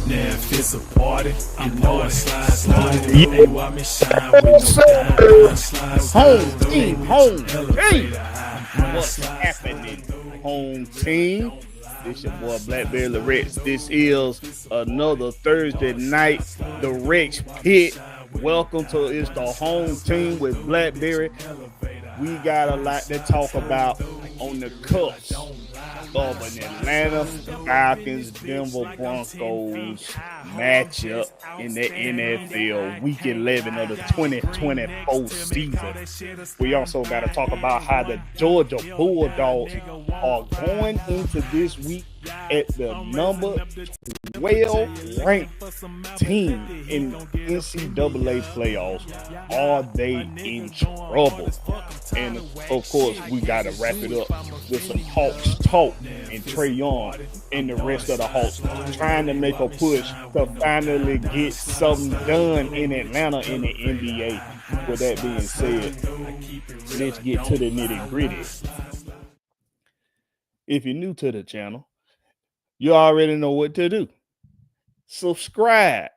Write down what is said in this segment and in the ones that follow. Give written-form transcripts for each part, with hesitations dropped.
If it's a party, you know it slide. They want me shine with no slides. Home team. What's happening, home team? This your boy Blakberry the Rex. This is another Thursday night, the Rex Pit. Welcome to It's the Home Team with Blakberry. We got a lot to talk about on the cusp of an Atlanta Falcons Denver Broncos matchup in the NFL Week 11 of the 2024 season. We also got to talk about how the Georgia Bulldogs are going into this week at the number 12 ranked team in NCAA playoffs. Are they in trouble? And of course, we got to wrap it up with some Hawks talk and Trae Young and the rest of the Hawks trying to make a push to finally get something done in Atlanta in the NBA. With that being said, let's get to the nitty-gritty. If you're new to the channel, you already know what to do. Subscribe.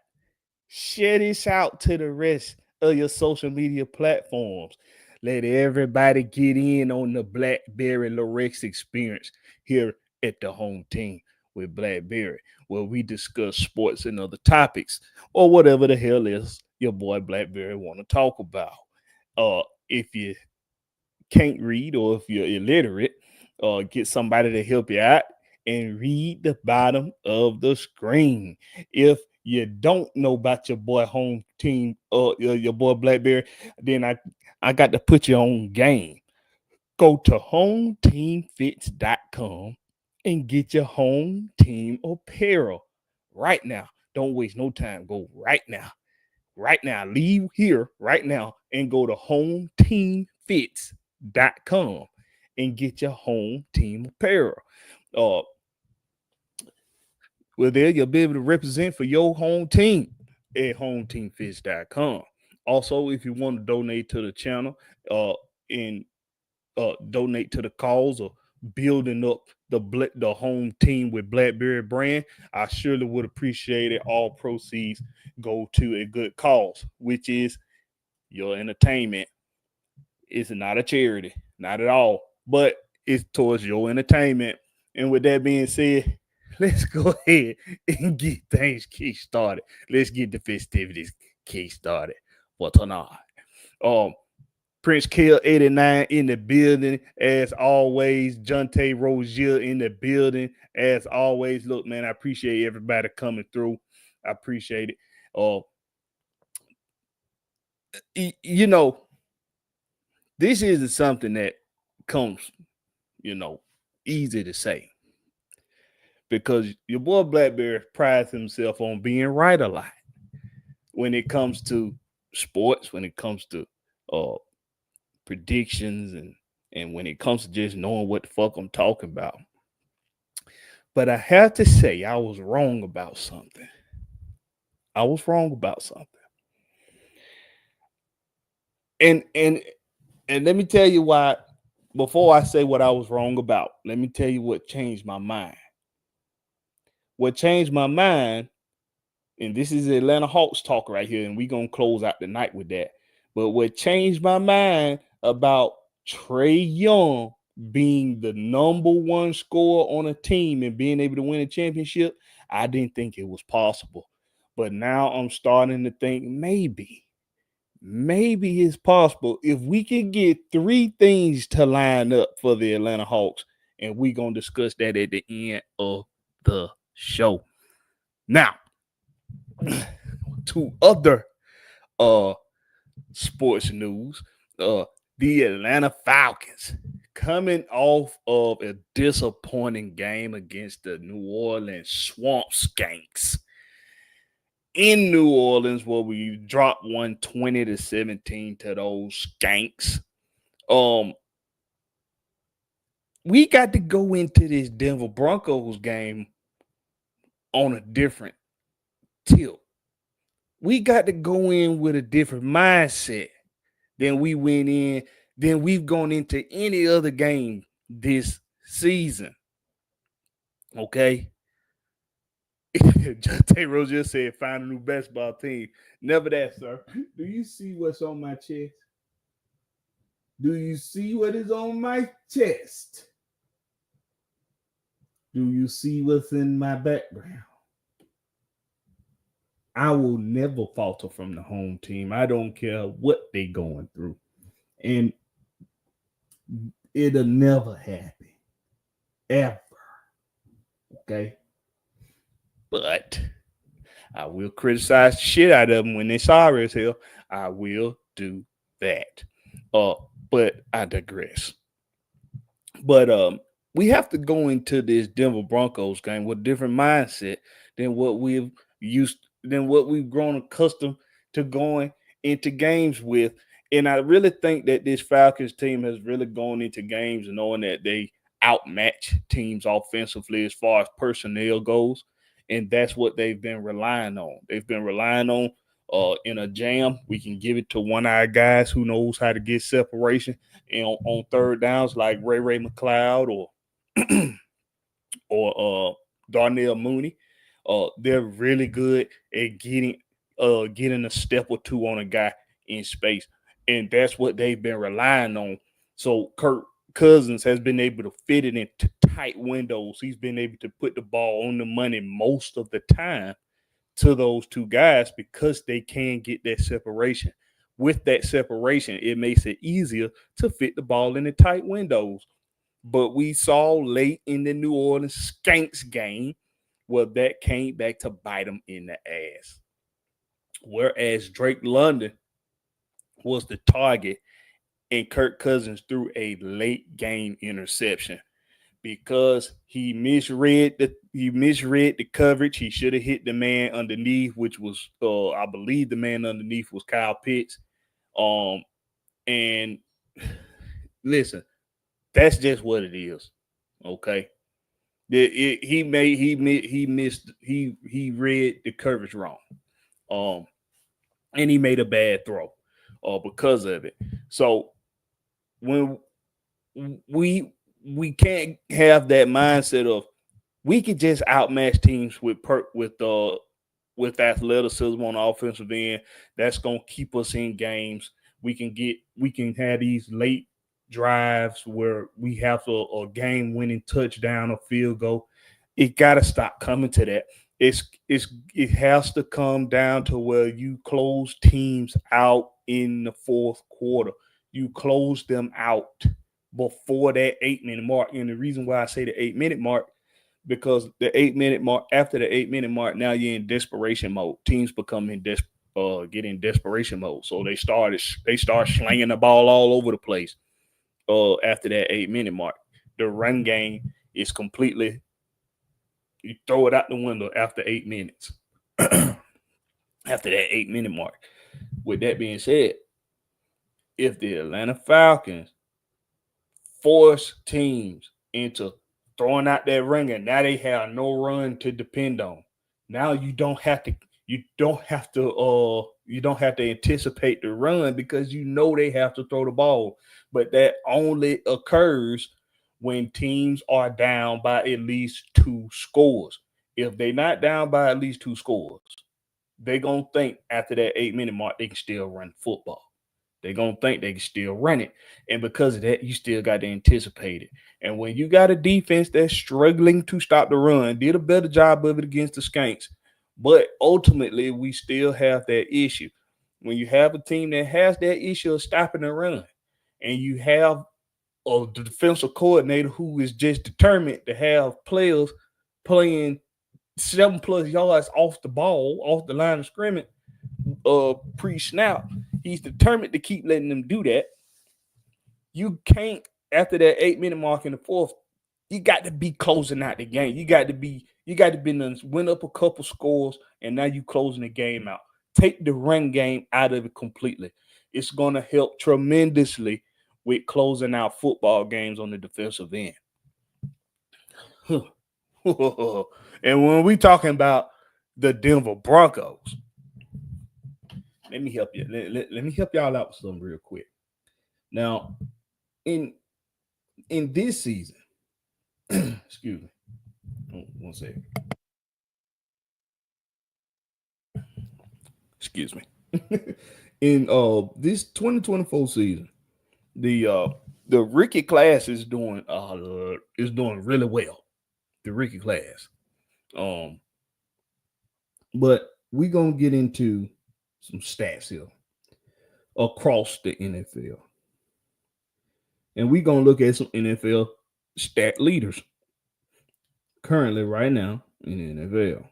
Share this out to the rest of your social media platforms. Let everybody get in on the Blakberry Lorex experience here at the Home Team with Blakberry, where we discuss sports and other topics or whatever the hell is your boy Blakberry want to talk about. If you can't read or if you're illiterate, get somebody to help you out and read the bottom of the screen. If you don't know about your boy Home Team, your boy Blakberry, then I got to put you on game. Go to hometeamfits.com and get your home team apparel right now. Don't waste no time. Go right now. Right now. Leave here right now and go to hometeamfits.com and get your home team apparel. Well, there you'll be able to represent for your home team at hometeamfits.com. Also, if you want to donate to the channel and donate to the cause of building up the home team with Blakberry brand, I surely would appreciate it. All proceeds go to a good cause, which is your entertainment. It's not a charity, not at all, but it's towards your entertainment. And with that being said, let's go ahead and get things kick-started. Let's get the festivities kick-started for tonight. Prince Kill 89 in the building, as always. Jonte Rozier in the building, as always. Look, man, I appreciate everybody coming through. I appreciate it. You know, this isn't something that comes, easy to say. Because your boy Blakberry prides himself on being right a lot when it comes to sports, when it comes to predictions, and when it comes to just knowing what the fuck I'm talking about. But I have to say I was wrong about something. And let me tell you why. Before I say what I was wrong about, let me tell you what changed my mind. What changed my mind, and this is Atlanta Hawks talk right here, and we're going to close out the night with that. But what changed my mind about Trae Young being the number one scorer on a team and being able to win a championship, I didn't think it was possible. But now I'm starting to think maybe maybe it's possible if we can get three things to line up for the Atlanta Hawks, and we're going to discuss that at the end of the show. Now, to other sports news, the Atlanta Falcons coming off of a disappointing game against the New Orleans Swamp Skanks in New Orleans, where we dropped 120-17 to those Skanks. We got to go into this Denver Broncos game on a different tilt. We got to go in with a different mindset than we've gone into any other game this season. Okay. J. Rose just said, find a new basketball team. Never that, sir. Do you see what's on my chest? Do you see what is on my chest? Do you see what's in my background? I will never falter from the home team. I don't care what they're going through. And it'll never happen. Ever. Okay? But I will criticize the shit out of them when they're sorry as hell. I will do that. But I digress. But we have to go into this Denver Broncos game with a different mindset than what we've grown accustomed to going into games with. And I really think that this Falcons team has really gone into games knowing that they outmatch teams offensively as far as personnel goes. And that's what they've been relying on. They've been relying on in a jam, we can give it to one-eyed guys who knows how to get separation and on third downs like Ray McLeod or Darnell Mooney. They're really good at getting a step or two on a guy in space. And that's what they've been relying on. So Kirk Cousins has been able to fit it into tight windows. He's been able to put the ball on the money most of the time to those two guys because they can get that separation. With that separation, it makes it easier to fit the ball in the tight windows. But we saw late in the New Orleans Skanks game where that came back to bite them in the ass. Whereas Drake London was the target and Kirk Cousins threw a late game interception because he misread the coverage. He should have hit the man underneath, which was I believe the man underneath was Kyle Pitts. And listen, that's just what it is. Okay. He read the coverage wrong. And he made a bad throw because of it. So when we can't have that mindset of we can just outmatch teams with athleticism on the offensive end. That's gonna keep us in games. We can have these late drives where we have a game-winning touchdown or field goal. It got to stop coming to that. It has to come down to where you close teams out in the fourth quarter. You close them out before that 8-minute mark. And the reason why I say the 8-minute mark, because the 8-minute mark, after the 8-minute mark, now you're in desperation mode. Teams become get in desperation mode. So they start slinging the ball all over the place after that 8-minute mark. The run game is completely, you throw it out the window after 8 minutes. After that 8-minute mark. With that being said, if the Atlanta Falcons force teams into throwing out that run, and now they have no run to depend on. Now you don't have to anticipate the run because you know they have to throw the ball. But that only occurs when teams are down by at least 2 scores. If they're not down by at least 2 scores, they're going to think after that 8-minute mark they can still run football. They're going to think they can still run it. And because of that, you still got to anticipate it. And when you got a defense that's struggling to stop the run, did a better job of it against the Skanks, but ultimately we still have that issue. when you have a team that has that issue of stopping the run, and you have a defensive coordinator who is just determined to have players playing 7+ yards off the ball, off the line of scrimmage, pre-snap, he's determined to keep letting them do that. You can't, after that 8-minute mark in the fourth, you got to be closing out the game. You got to be win up a couple scores, and now you closing the game out. Take the run game out of it completely. It's going to help tremendously with closing out football games on the defensive end. And when we talking about the Denver Broncos, let me help you. Let me help y'all out with something real quick. Now, in this season, excuse me, 1 second. Excuse me. In this 2024 season, the rookie class is doing really well. The rookie class. But we're gonna get into some stats here across the NFL. And we're gonna look at some NFL stat leaders currently right now in the NFL.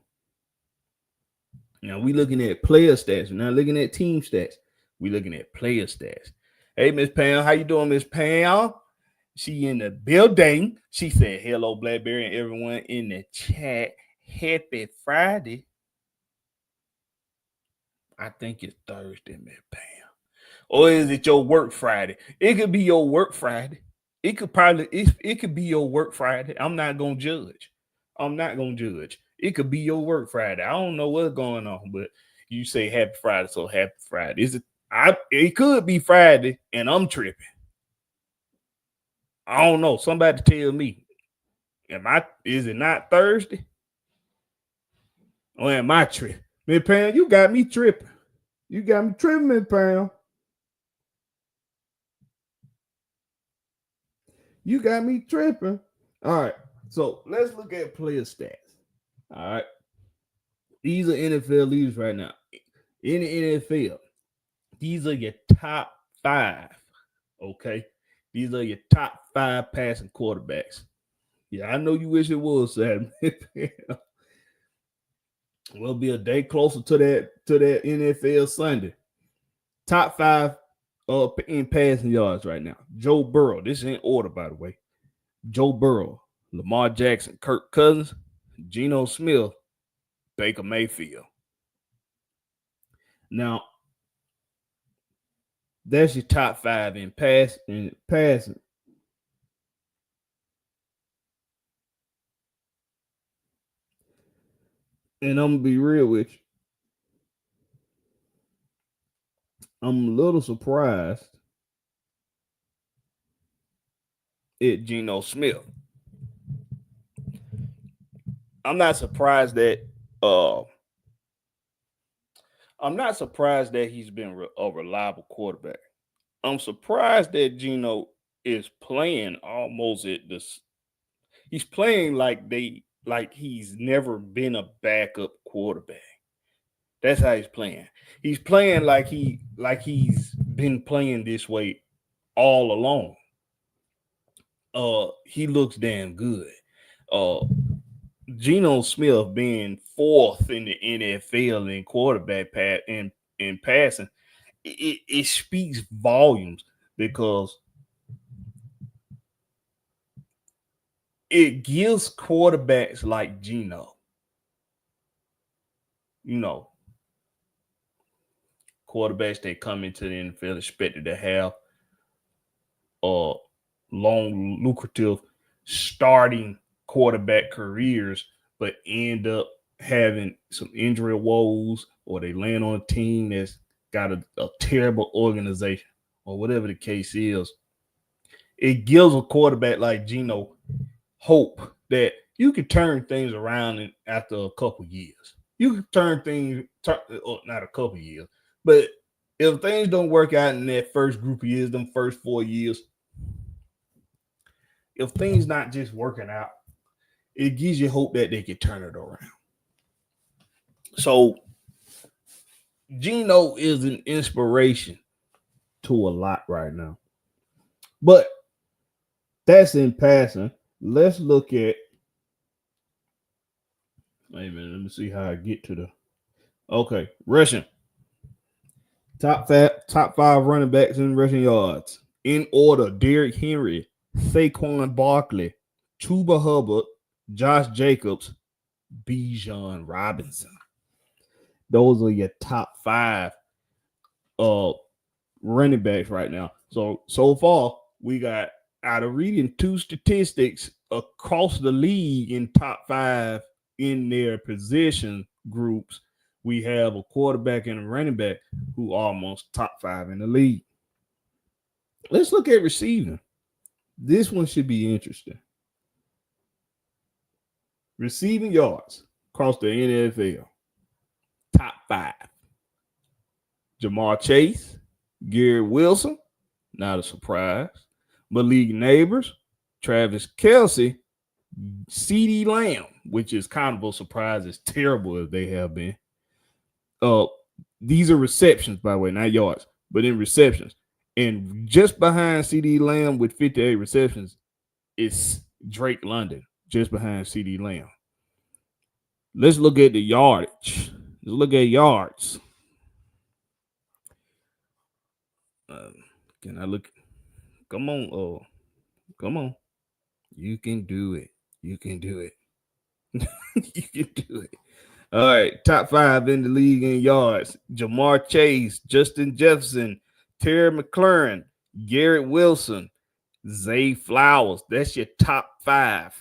Now we're looking at player stats. We're not looking at team stats. We're looking at player stats. Hey, Miss Pam, how you doing, Miss Pam? She in the building. She said, hello, Blakberry, and everyone in the chat. Happy Friday. I think it's Thursday, Miss Pam. Or is it your work Friday? It could be your work Friday. It could be your work Friday. I'm not going to judge. It could be your work Friday. I don't know what's going on, but you say happy Friday, so happy Friday. It could be Friday and I'm tripping. I don't know. Somebody tell me. Is it not Thursday? Or am I tripping? Miss Pam, you got me tripping. You got me tripping, Miss Pam. You got me tripping. All right. So let's look at player stats. All right. These are NFL leaders right now. In the NFL, these are your top 5. Okay. These are your top 5 passing quarterbacks. Yeah, I know you wish it was, Sam. We'll be a day closer to that NFL Sunday. Top 5 in passing yards right now. Joe Burrow. This is in order, by the way. Joe Burrow, Lamar Jackson, Kirk Cousins, Geno Smith, Baker Mayfield. Now, that's your top 5 in passing. And I'm gonna be real with you. I'm a little surprised at Geno Smith. I'm not surprised that he's been a reliable quarterback. I'm surprised that Geno is playing almost at this. He's playing like he's never been a backup quarterback. That's how he's playing. He's playing like he's been playing this way all along. He looks damn good. Geno Smith being 4th in the NFL in quarterback in passing, it speaks volumes because it gives quarterbacks like Geno, quarterbacks that come into the NFL expected to have long, lucrative starting quarterback careers, but end up having some injury woes, or they land on a team that's got a terrible organization, or whatever the case is. It gives a quarterback like Geno hope that you can turn things around after a couple years. You can turn things, not a couple years, but if things don't work out in that first group of years, them first 4 years, if things not just working out, it gives you hope that they can turn it around. So Geno is an inspiration to a lot right now. But that's in passing. Let's look at. Wait a minute. Let me see how I get to the. Okay, rushing. Top five running backs in rushing yards. In order: Derrick Henry, Saquon Barkley, Chuba Hubbard, Josh Jacobs, Bijan Robinson. Those are your top five running backs right now. So far, we got, out of reading two statistics across the league in top five in their position groups, we have a quarterback and a running back who are almost top five in the league. Let's look at receiving. This one should be interesting. Receiving yards across the NFL. Top five. Jamar Chase, Garrett Wilson, not a surprise. Malik Neighbors, Travis Kelce, CeeDee Lamb, which is kind of a surprise, as terrible as they have been. These are receptions, by the way, not yards, but in receptions. And just behind CeeDee Lamb with 58 receptions is Drake London, just behind CeeDee Lamb. Let's look at the yardage. Let's look at yards. Can I look? Come on, come on. You can do it. You can do it. You can do it. All right, top five in the league in yards: Jamar Chase, Justin Jefferson, Terry McLaurin, Garrett Wilson, Zay Flowers. That's your top five.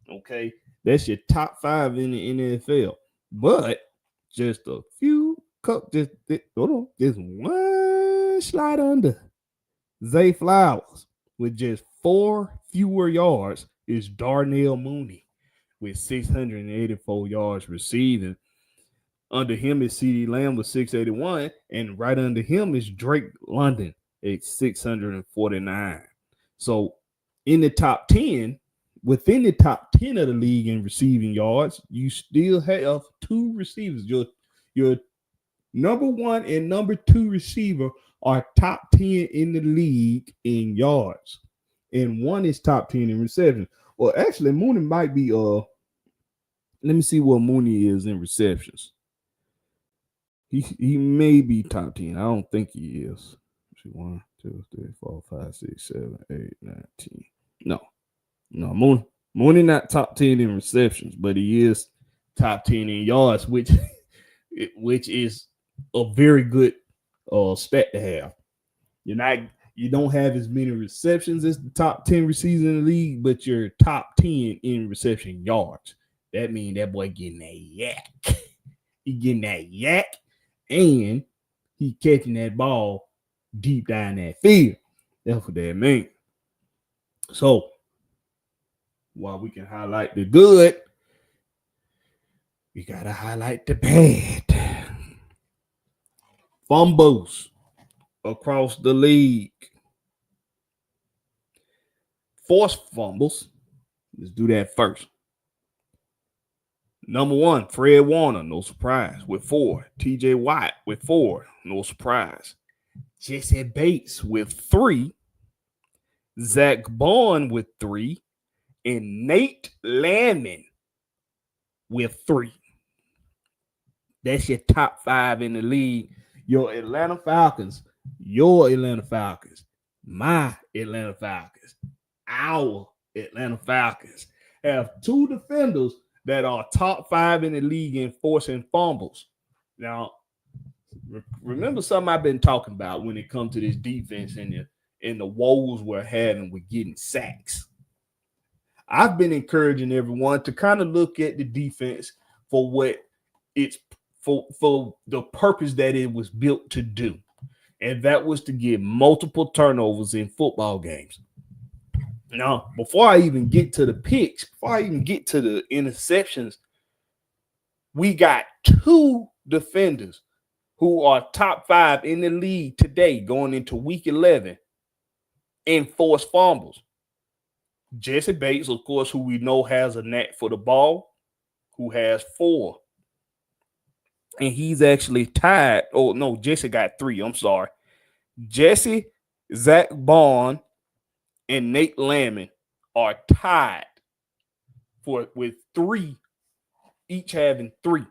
Okay, that's your top five in the NFL. But just a few, just one slide under. Zay Flowers with just 4 fewer yards is Darnell Mooney with 684 yards receiving. Under him is CeeDee Lamb with 681, and right under him is Drake London at 649. So in the top 10, within the top 10 of the league in receiving yards, you still have two receivers. Your number one and number two receiver are top 10 in the league in yards, and one is top 10 in receptions. Well, actually, Mooney might be let me see what Mooney is in receptions. He may be top 10. I don't think he is. 1, 2, 3, 4, 5, 6, 7, 8, 9, 10. No, Mooney not top 10 in receptions, but he is top 10 in yards, which is a very good stat to have. You don't have as many receptions as the top 10 receivers in the league, but you're top 10 in reception yards. That means that boy getting that yak. He getting that yak, and he catching that ball deep down that field. That's what that means. So while we can highlight the good, we gotta highlight the bad. Fumbles across the league. Forced fumbles. Let's do that first. Number 1, Fred Warner, no surprise, with 4. TJ Watt with 4, no surprise. Jesse Bates with 3. Zach Bond with 3. And Nate Landman with 3. That's your top 5 in the league. Your Atlanta Falcons, my Atlanta Falcons, our Atlanta Falcons have 2 defenders that are top 5 in the league in forcing fumbles. Now, remember something I've been talking about when it comes to this defense and the woes we're having with getting sacks. I've been encouraging everyone to kind of look at the defense for what it's for the purpose that it was built to do. And that was to get multiple turnovers in football games. Now, before I even get to the picks, before I even get to the interceptions, we got 2 defenders who are top 5 in the league today going into week 11 in forced fumbles. Jesse Bates, of course, who we know has a knack for the ball, who has 4. and he's actually tied. Oh no, Jesse got 3. I'm sorry. Jesse, Zach Bond, and Nate Landman are tied with 3, each having 3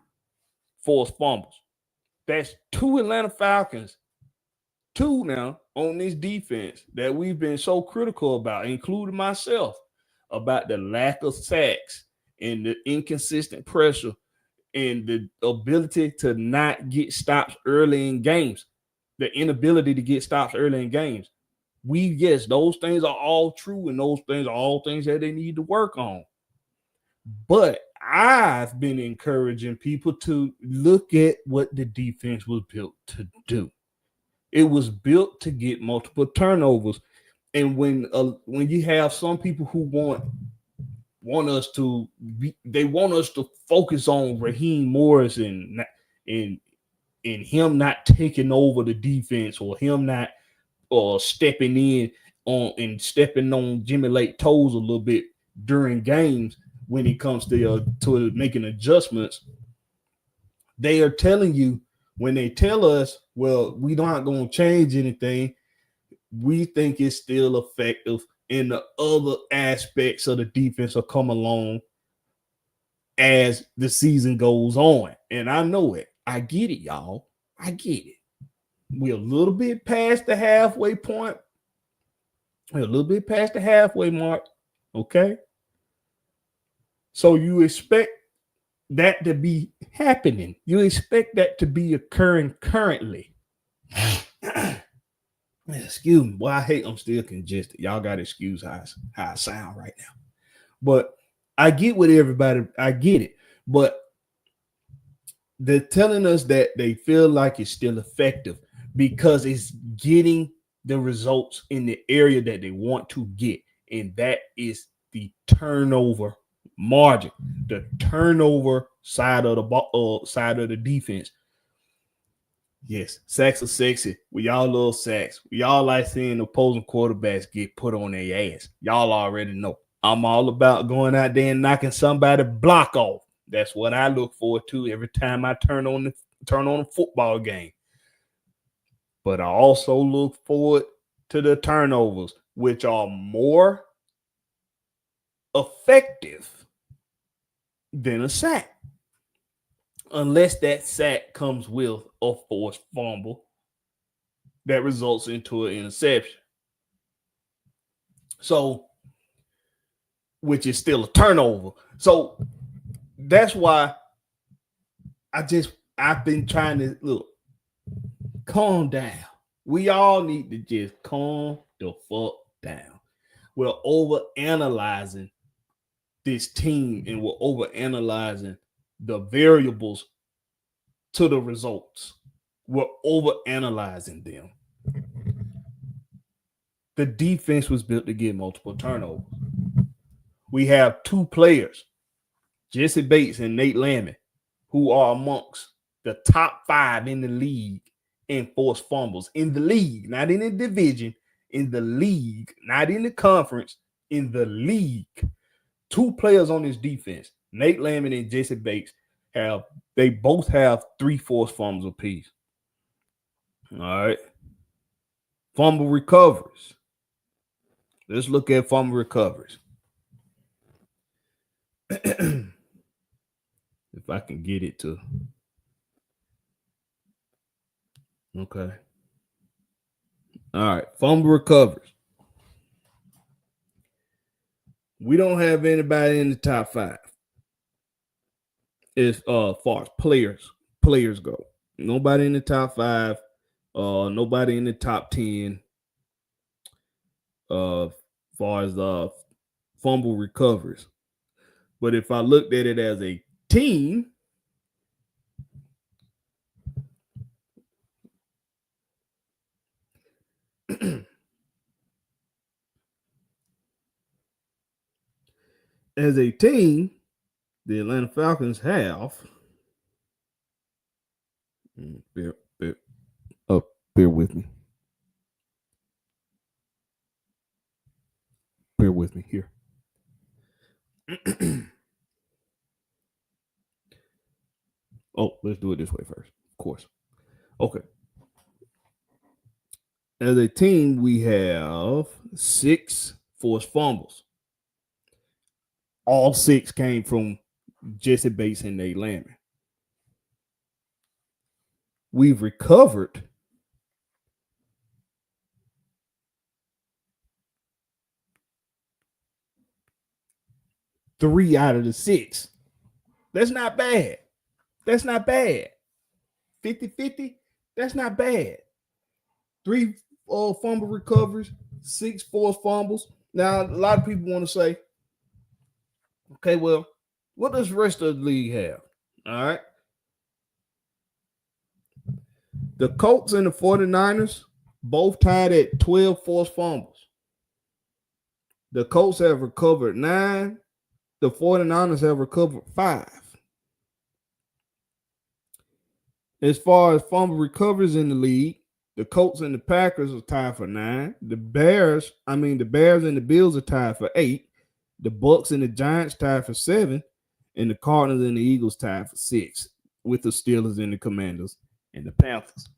forced fumbles. That's 2 Atlanta Falcons, 2 now on this defense that we've been so critical about, including myself, about the lack of sacks and the inconsistent pressure and the ability to not get stops early in games, the inability to get stops early in games. Yes, those things are all true, and those things are all things that they need to work on. But I've been encouraging people to look at what the defense was built to do. It was built to get multiple turnovers. And when you have some people who want us to focus on Raheem Morris and him not taking over the defense, or him not stepping in stepping on Jimmy Lake toes a little bit during games when it comes to making adjustments. They are telling you, when they tell us, well, we're not going to change anything, we think it's still effective, and the other aspects of the defense will come along as the season goes on. And I know it. I get it, y'all. I get it. We're a little bit past the halfway point. We're a little bit past the halfway mark. Okay? So you expect that to be happening. You expect that to be occurring currently. Excuse me. Well, I hate I'm still congested. Y'all got to excuse how I sound right now. But I get what everybody, I get it. But they're telling us that they feel like it's still effective because it's getting the results in the area that they want to get. And that is the turnover margin, the turnover side of the defense. Yes, sacks are sexy. We all love sacks. We all like seeing opposing quarterbacks get put on their ass. Y'all already know. I'm all about going out there and knocking somebody block off. That's what I look forward to every time I turn on a football game. But I also look forward to the turnovers, which are more effective than a sack. Unless that sack comes with a forced fumble that results into an interception. So, which is still a turnover. So that's why I've been trying to look, calm down. We all need to just calm the fuck down. We're over analyzing this team, and we're over analyzing the variables to the results. We're over analyzing them. The defense was built to get multiple turnovers. We have 2 players, Jesse Bates and Nate Landman, who are amongst the top 5 in the league in forced fumbles. In the league, not in the division, in the league, not in the conference, in the league. 2 players on this defense, Nate Landman and Jesse Bates, they both have 3 forced fumbles apiece. All right. Fumble recoveries. Let's look at fumble recoveries. If I can get it to. Okay. All right. Fumble recoveries. We don't have anybody in the top 5 as far as players go. Nobody in the top 5. Nobody in the top 10. Far as fumble recoveries. But if I looked at it as a team, the Atlanta Falcons have bear with me. Bear with me here. Oh, let's do it this way first. Of course. Okay. As a team, we have 6 forced fumbles. All 6 came from Jesse Bates and Nate Landry. We've recovered 3 out of the 6. That's not bad. That's not bad. 50-50, that's not bad. 3 fumble recoveries, 6 forced fumbles. Now, a lot of people want to say, okay, well, what does the rest of the league have? All right. The Colts and the 49ers both tied at 12 forced fumbles. The Colts have recovered 9. The 49ers have recovered 5. As far as fumble recoveries in the league, the Colts and the Packers are tied for 9. The Bears and the Bills are tied for 8. The Bucks and the Giants tied for 7. And the Cardinals and the Eagles tied for 6, with the Steelers and the Commanders and the Panthers.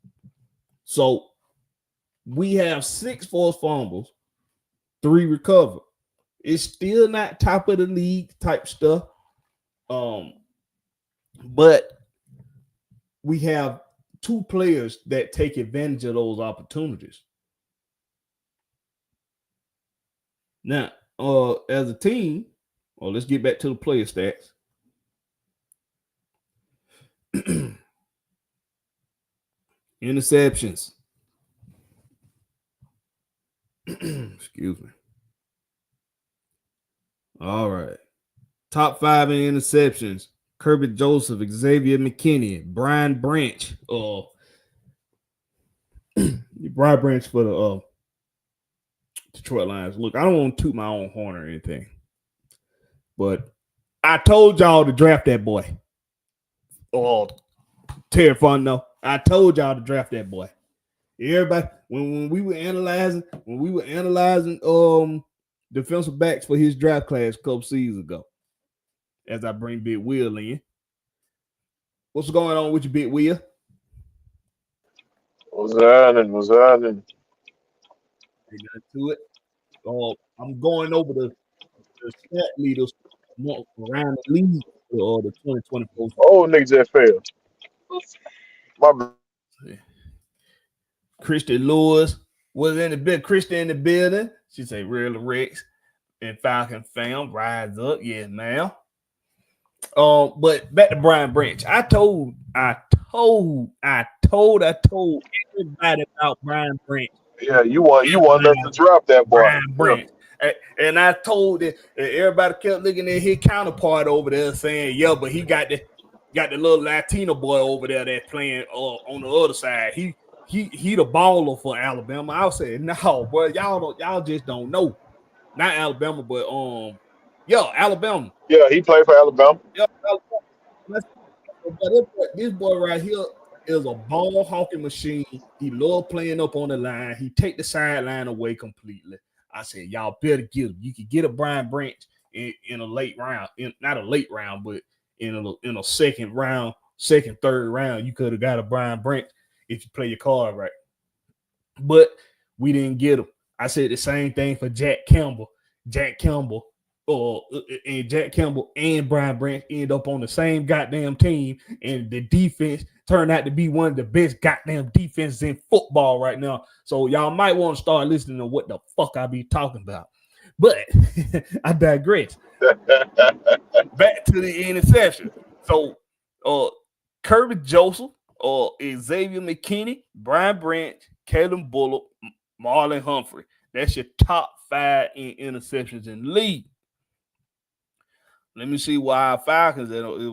So we have 6 forced fumbles, 3 recovered. It's still not top of the league type stuff. But we have 2 players that take advantage of those opportunities. Now, as a team, let's get back to the player stats. Interceptions. Excuse me. All right. Top 5 in interceptions. Kirby Joseph, Xavier McKinney, Brian Branch. Brian Branch for the Detroit Lions. Look, I don't want to toot my own horn or anything, but I told y'all to draft that boy. Terry Fondo. I told y'all to draft that boy. Everybody, when we were analyzing defensive backs for his draft class a couple seasons ago, as I bring Big Will in. What's going on with you, Big Will? What's happening? What's happening? Ain't nothing to it. I'm going over the stat leaders around the league for the 2024. Oh, niggas that failed. My bad. Christian Lewis was in the bit. Christian in the building. She say, "Real Rex and Falcon fam, rise up, yeah, man." But back to Brian Branch. I told everybody about Brian Branch. Yeah, you want us to drop that boy. Brian Branch. And I told it, everybody kept looking at his counterpart over there saying, yeah, but he got the little Latino boy over there that's playing on the other side. He the baller for Alabama. I said, no, bro, y'all just don't know. Not Alabama, but Alabama. Yeah, he played for Alabama. Yeah, this boy right here is a ball hawking machine. He love playing up on the line. He take the sideline away completely. I said, y'all better get him. You can get a Brian Branch in a late round, not a late round, but in a second round, third round. You could have got a Brian Branch if you play your card right. But we didn't get him. I said the same thing for Jack Campbell. Jack Campbell and Brian Branch end up on the same goddamn team, and the defense turned out to be one of the best goddamn defenses in football right now. So y'all might want to start listening to what the fuck I be talking about. But I digress. Back to the interception. So Kirby Joseph, Xavier McKinney, Brian Branch, Caleb Bullock, Marlon Humphrey. That's your top 5 in interceptions in the league. Let me see why our Falcons,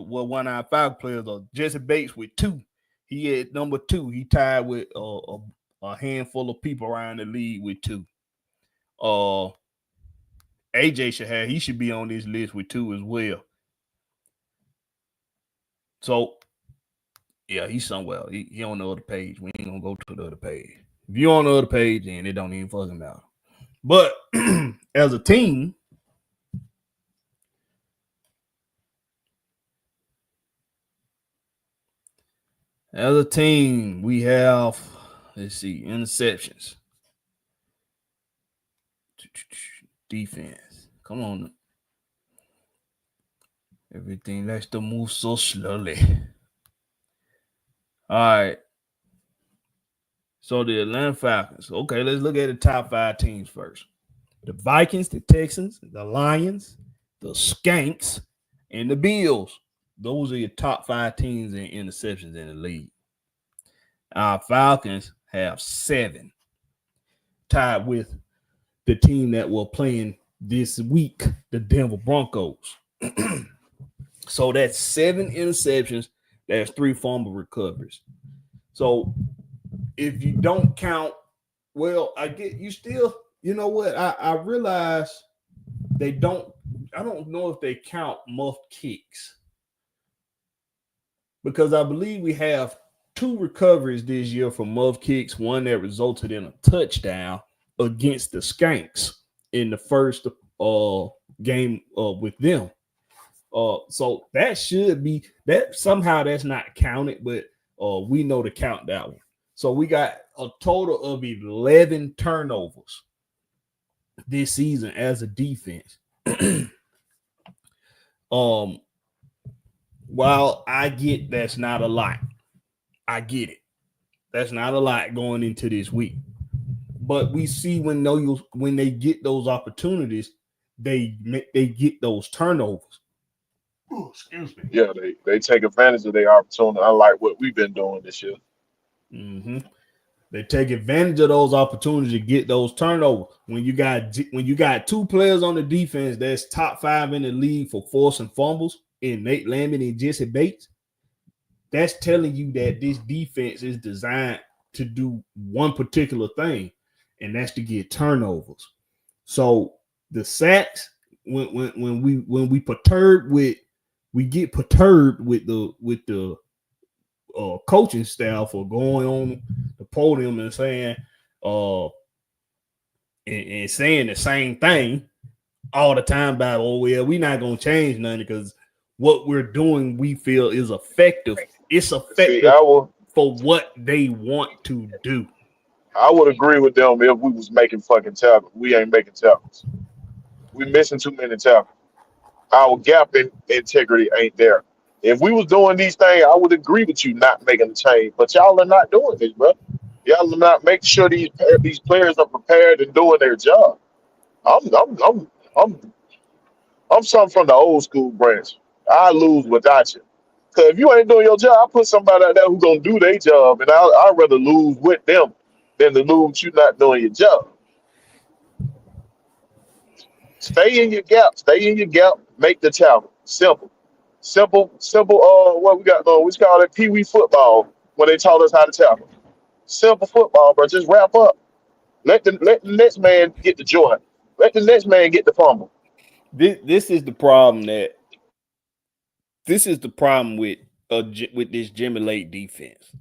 one of our Falcon players are Jesse Bates with 2. He at number 2. He tied with a handful of people around the league with 2. AJ he should be on this list with 2 as well. So, yeah, he's somewhere. He on the other page. We ain't gonna go to the other page. If you're on the other page, then it don't even fucking matter. But as a team, As a team, we have, let's see, interceptions. Defense. Come on. Everything likes to move so slowly. All right. So the Atlanta Falcons. Okay, let's look at the top 5 teams first. The Vikings, the Texans, the Lions, the Skanks, and the Bills. Those are your top 5 teams in interceptions in the league. Our Falcons have 7, tied with the team that we're playing this week, the Denver Broncos. So that's 7 interceptions. That's 3 fumble recoveries. So if you don't count, well, I get you still, you know what? I realize they don't, I don't know if they count muffed kicks. Because I believe we have 2 recoveries this year for muff kicks, one that resulted in a touchdown against the Skanks in the first game with them. So that should be that somehow that's not counted, but we know to count that one. So we got a total of 11 turnovers this season as a defense. While I get that's not a lot, I get it. That's not a lot going into this week. But we see when they get those opportunities, they get those turnovers. Oh, excuse me. Yeah, they take advantage of their opportunity, unlike what we've been doing this year. Mm-hmm. They take advantage of those opportunities to get those turnovers. When you got 2 players on the defense that's top 5 in the league for forcing fumbles, in Nate Lamont and Jesse Bates, that's telling you that this defense is designed to do one particular thing, and that's to get turnovers. So the sacks, when we get perturbed with the coaching staff for going on the podium and saying and saying the same thing all the time about, oh well, we're not gonna change nothing because what we're doing we feel is effective. It's effective for what they want to do. I would agree with them if we was making fucking tackles. We ain't making tackles. We missing too many tackles. Our gap in integrity ain't there. If we was doing these things, I would agree with you not making a change. But y'all are not doing this, bro. Y'all are not making sure these players are prepared and doing their job. I'm something from the old school branch. I lose without you. Cause if you ain't doing your job, I put somebody out there who gonna do their job, and I'd rather lose with them than to lose you not doing your job. Stay in your gap. Stay in your gap. Make the tackle. Simple. Simple. Simple. What we got going? We call it Pee Wee football when they taught us how to tackle. Simple football, bro. Just wrap up. Let the next man get the joint. Let the next man get the fumble. This is the problem with this Jimmy Lake defense.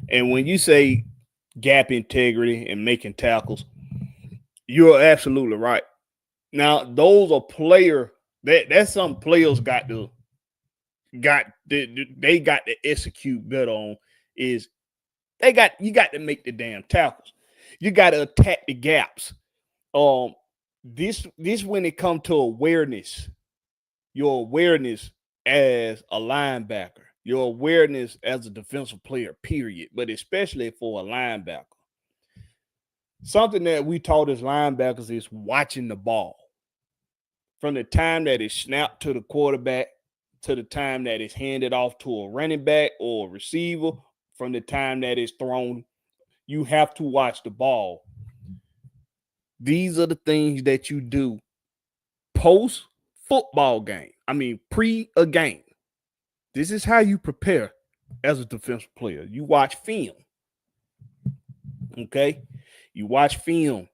And when you say gap integrity and making tackles, you're absolutely right. Now, those are that's some players got to execute better on is you got to make the damn tackles. You got to attack the gaps. This when it comes to awareness, your awareness as a linebacker, your awareness as a defensive player, period, but especially for a linebacker. Something that we taught as linebackers is watching the ball. From the time that it's snapped to the quarterback to the time that it's handed off to a running back or a receiver, from the time that it's thrown, you have to watch the ball. These are the things that you do post football game. I mean, pre a game. This is how you prepare as a defensive player. You watch film. Okay? You watch film.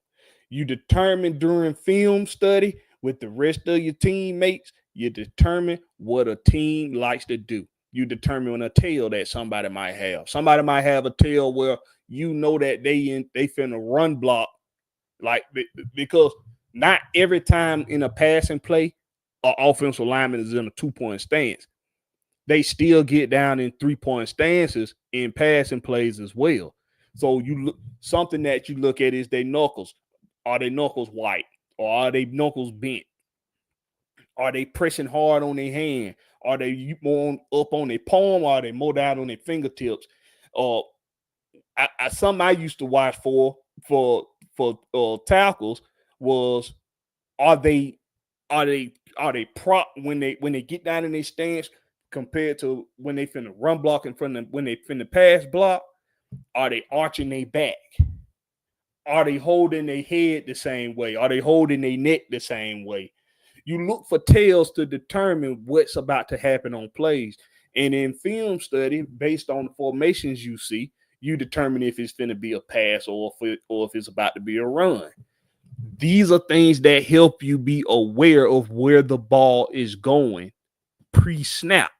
You determine during film study with the rest of your teammates, you determine what a team likes to do. You determine a tail that somebody might have. Somebody might have a tail where you know that they finna run block, like because not every time in a passing play, an offensive lineman is in a 2-point stance. they still get down in 3-point stances in passing plays as well. So you look, something that you look at is their knuckles. Are they knuckles white or are they knuckles bent? Are they pressing hard on their hand? Are they more up on their palm? Or are they more down on their fingertips? Something I used to watch for tackles was are they prop when they get down in their stance compared to when they finna run block in front of them, when they finna pass block? Are they arching their back? Are they holding their head the same way? Are they holding their neck the same way? You look for tells to determine what's about to happen on plays. And in film study, based on the formations you see, you determine if it's going to be a pass or if it's about to be a run. These are things that help you be aware of where the ball is going pre-snap.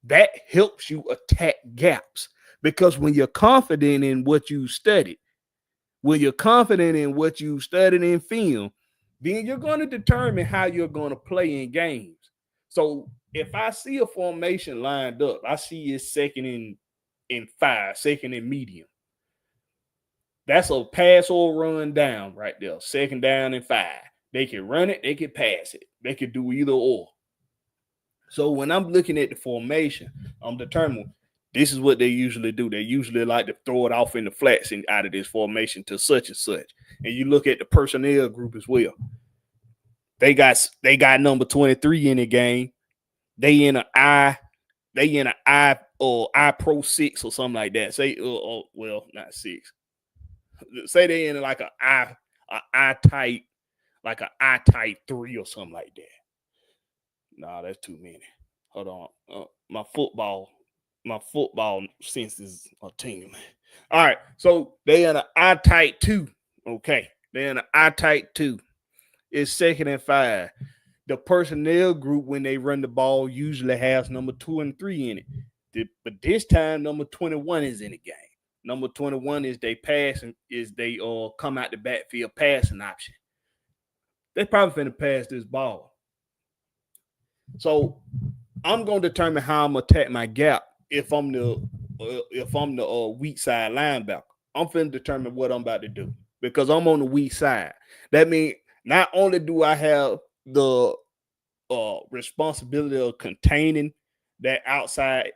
That helps you attack gaps, because when you're confident in what you studied, when you're confident in what you studied in film, then you're going to determine how you're going to play in games. So if I see a formation lined up, I see it's second and 5, second and medium. That's a pass or run down right there. Second down and 5. They can run it, they can pass it. They can do either or. So when I'm looking at the formation, I'm determining this is what they usually do. They usually like to throw it off in the flats and out of this formation to such and such. And you look at the personnel group as well. They got number 23 in the game. They in an I Pro 6 or something like that. Say well, not 6. Say they in like I type, like an I type 3 or something like that. Nah, that's too many. Hold on. My football sense is a team. All right, so they in an I type 2. Okay, they in an I type 2. It's second and 5. The personnel group, when they run the ball, usually has number 2 and 3 in it. But this time, number 21 is in the game. Number 21 is they come out the backfield passing option. They probably finna pass this ball. So I'm gonna determine how I'm gonna attack my gap if I'm the weak side linebacker. I'm finna determine what I'm about to do because I'm on the weak side. That means not only do I have the responsibility of containing that outside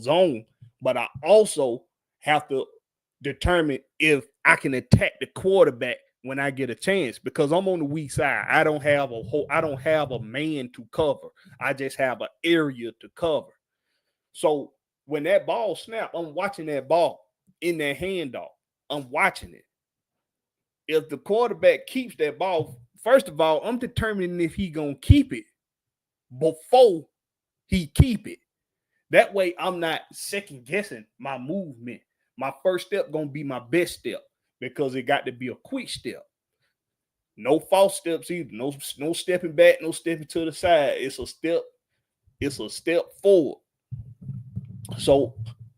zone, but I also have to determine if I can attack the quarterback when I get a chance, because I'm on the weak side. I don't have a man to cover. I just have an area to cover. So when that ball snaps, I'm watching that ball in that handoff. I'm watching it. If the quarterback keeps that ball, first of all, I'm determining if he gonna keep it before he keep it. That way, I'm not second guessing my movement. My first step gonna be my best step, because it got to be a quick step. No false steps either. No stepping back, no stepping to the side. It's a step forward. So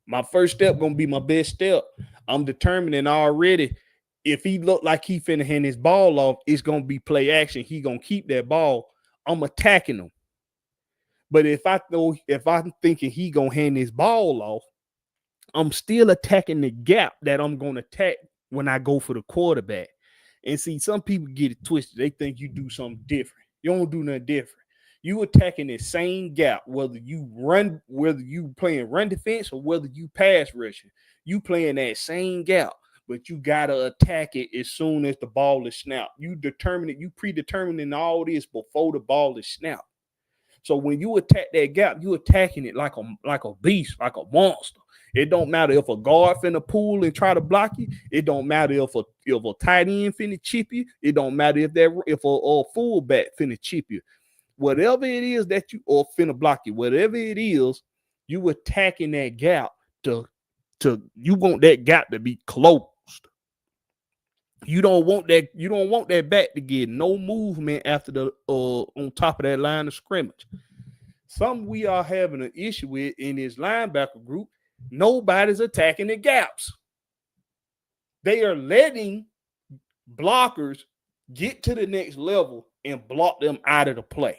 my first step gonna be my best step. I'm determining already if he look like he finna hand his ball off, it's gonna be play action. He gonna keep that ball. I'm attacking him. But if I'm thinking he gonna hand his ball off, I'm still attacking the gap that I'm gonna attack when I go for the quarterback. And see, some people get it twisted. They think you do something different. You don't do nothing different. You attacking the same gap, whether you playing run defense or whether you pass rushing. You playing that same gap, but you gotta attack it as soon as the ball is snapped. You predetermining all this before the ball is snapped. So when you attack that gap, you attacking it like a beast, like a monster. It don't matter if a guard finna pull and try to block you. It don't matter if a tight end finna chip you. It don't matter if a fullback finna chip you. Whatever it is that you or finna block you, whatever it is, you attacking that gap to you want that gap to be closed. You don't want that back to get no movement after the on top of that line of scrimmage. Something we are having an issue with in this linebacker group, nobody's attacking the gaps. They are letting blockers get to the next level and block them out of the play,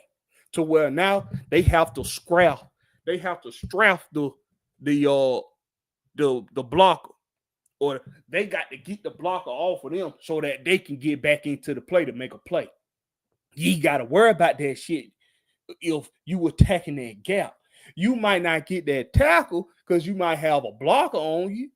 to where now they have to scrap they have to strap the blocker, or they got to get the blocker off of them so that they can get back into the play to make a play. You got to worry about that shit if you attacking that gap. You might not get that tackle because you might have a blocker on you,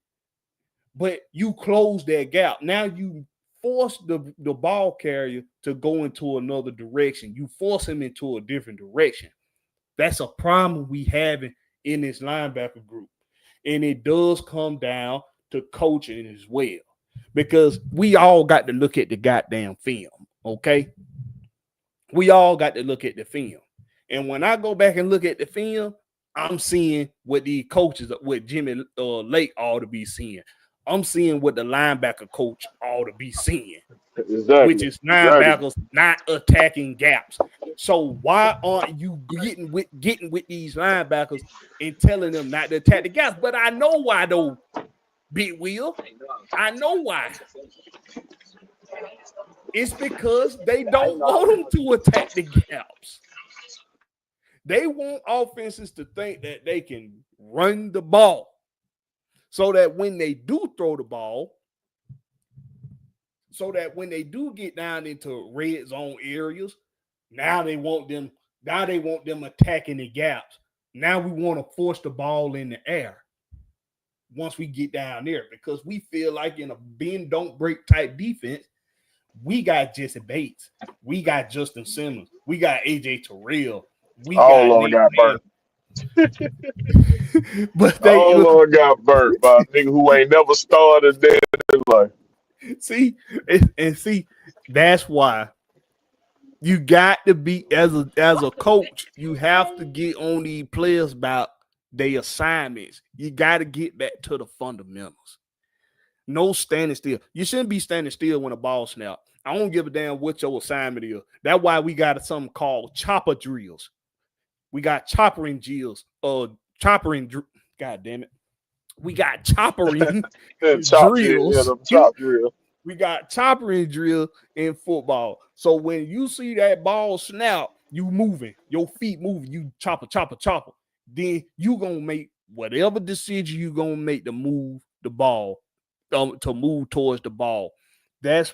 but you close that gap. Now you force the ball carrier to go into another direction. You force him into a different direction. That's a problem we have in this linebacker group. And it does come down to coaching as well, because we all got to look at the goddamn film, okay? We all got to look at the film. And when I go back and look at the film, I'm seeing what the coaches, what Jimmy Lake ought to be seeing. I'm seeing what the linebacker coach ought to be seeing, which is linebackers not attacking gaps. So why aren't you getting with these linebackers and telling them not to attack the gaps? But I know why, though, Big Wheel. I know why. It's because they don't want them to attack the gaps. They want offenses to think that they can run the ball, so that when they do throw the ball, so that when they do get down into red zone areas, now they want them attacking the gaps. Now we want to force the ball in the air once we get down there, because we feel like in a bend don't break type defense, we got Jesse Bates, we got Justin Simmons, we got AJ Terrell, we all got burnt. But they all got burnt by a nigga who ain't never started a day in his life. See, that's why you got to be, as a coach, you have to get on these players about their assignments. You got to get back to the fundamentals. No standing still. You shouldn't be standing still when a ball snaps. I don't give a damn what your assignment is. That's why we got something called chopper drills. We got choppering drills. God damn it. We got choppering drills. Chop drill. We got choppering drill in football. So when you see that ball snap, you moving, your feet moving, you chopper. Then you gonna make whatever decision you gonna make to move the ball, to move towards the ball. That's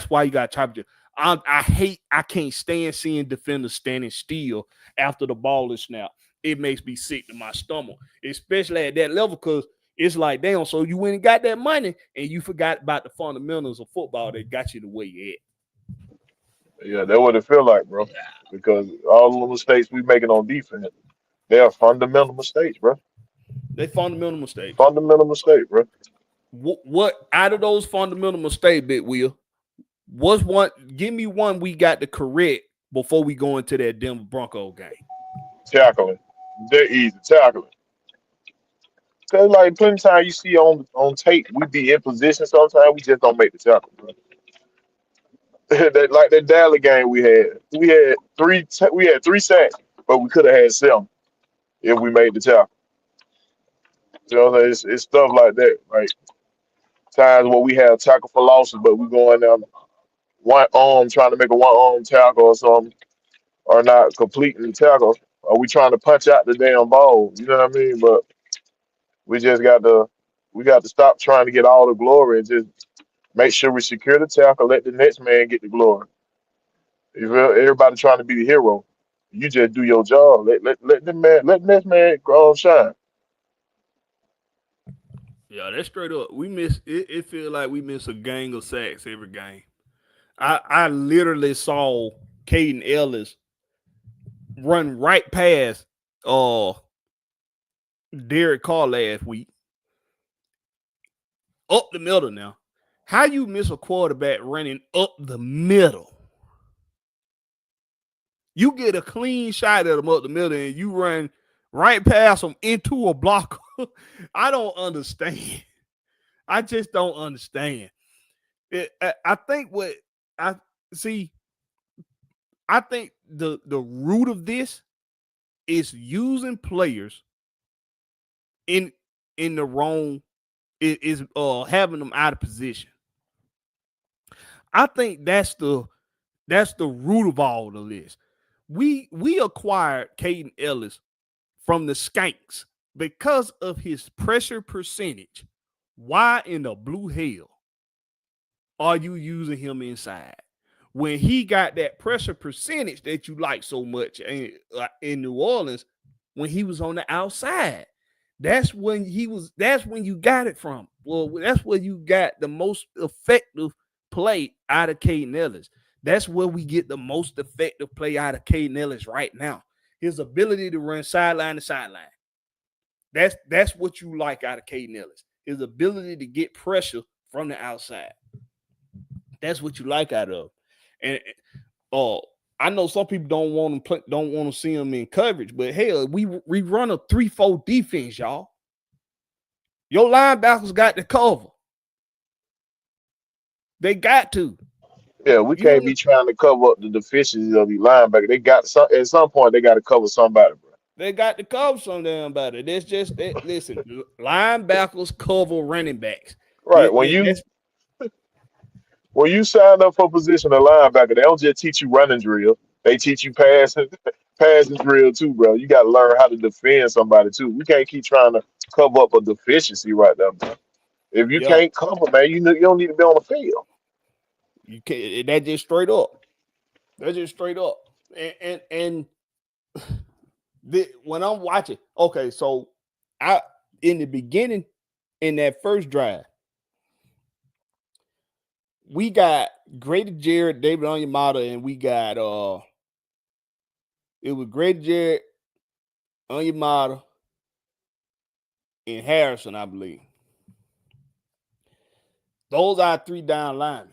why you got chopper drill. I can't stand seeing defenders standing still after the ball is snapped. It makes me sick to my stomach, especially at that level, because it's like, damn, so you went and got that money and you forgot about the fundamentals of football that got you the way you at. Yeah, that's what it feel like, bro. Because all the mistakes we making on defense, they are fundamental mistakes, bro. They fundamental mistakes. Fundamental mistake, bro. What out of those fundamental mistakes, Big Will, what's one? Give me one we got to correct before we go into that Denver Broncos game. Tackling. They're easy tackling. Cause like plenty of time you see on tape, we be in position. Sometimes we just don't make the tackle, bro. Like that Dallas game we had three sacks, but we could have had 7 if we made the tackle. You know, it's stuff like that. Like times where we have tackle for losses, but we going down one arm trying to make a one arm tackle or something, or not completing the tackle. Or we trying to punch out the damn ball. You know what I mean? But we just got to stop trying to get all the glory and just make sure we secure the tackle, let the next man get the glory. You feel? Everybody trying to be the hero. You just do your job. Let the next man shine. Yeah, that's straight up. We miss it. It feels like we miss a gang of sacks every game. I literally saw Caden Ellis run right past Derek Carr last week. Up the middle now. How you miss a quarterback running up the middle? You get a clean shot at him up the middle and you run right past him into a block. I don't understand. I just don't understand. I think the root of this is using players in the wrong, is having them out of position. I think that's the root of all of this. We acquired Caden Ellis from the Skanks because of his pressure percentage. Why in the blue hell are you using him inside when he got that pressure percentage that you like so much in New Orleans when he was on the outside? That's when you got it from. Well, that's where you got the most effective play out of Caden Ellis. That's where we get the most effective play out of Caden Ellis right now. His ability to run sideline to sideline. That's what you like out of Caden Ellis. His ability to get pressure from the outside. That's what you like out of. And I know some people don't want to see him in coverage, but hell, we run a 3-4 defense, y'all. Your linebackers got to cover. They got to. Yeah, we can't be trying to cover up the deficiencies of the linebacker. They got at some point they got to cover somebody, bro. They got to cover somebody. That's just that. Listen, linebackers cover running backs. Right. When you sign up for a position of linebacker, they don't just teach you running drill. They teach you passing drill too, bro. You got to learn how to defend somebody too. We can't keep trying to cover up a deficiency right there, bro. If you can't cover, man, you don't need to be on the field. You can't. That's just straight up. That's just straight up. And when I'm watching, okay, so in the beginning, in that first drive, we got Grady Jarrett, David Onyemata, and we got it was Grady Jarrett, Onyemata, and Harrison, I believe. Those are 3 down linemen.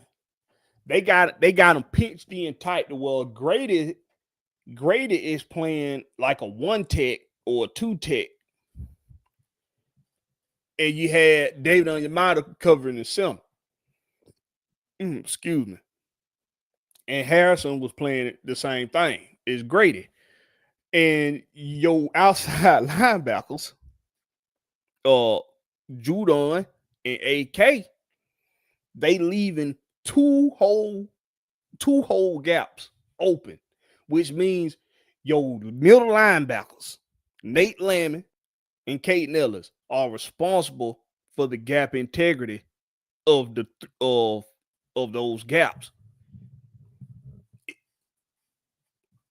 They got them pinched in tight to where Grady is playing like a 1-tech or a 2-tech. And you had David Onyemata covering the center. Excuse me. And Harrison was playing the same thing as Grady. And your outside linebackers, Judon and AK, they leaving two whole gaps open, which means your middle linebackers, Nate Lamon and Caden Ellis, are responsible for the gap integrity of those gaps.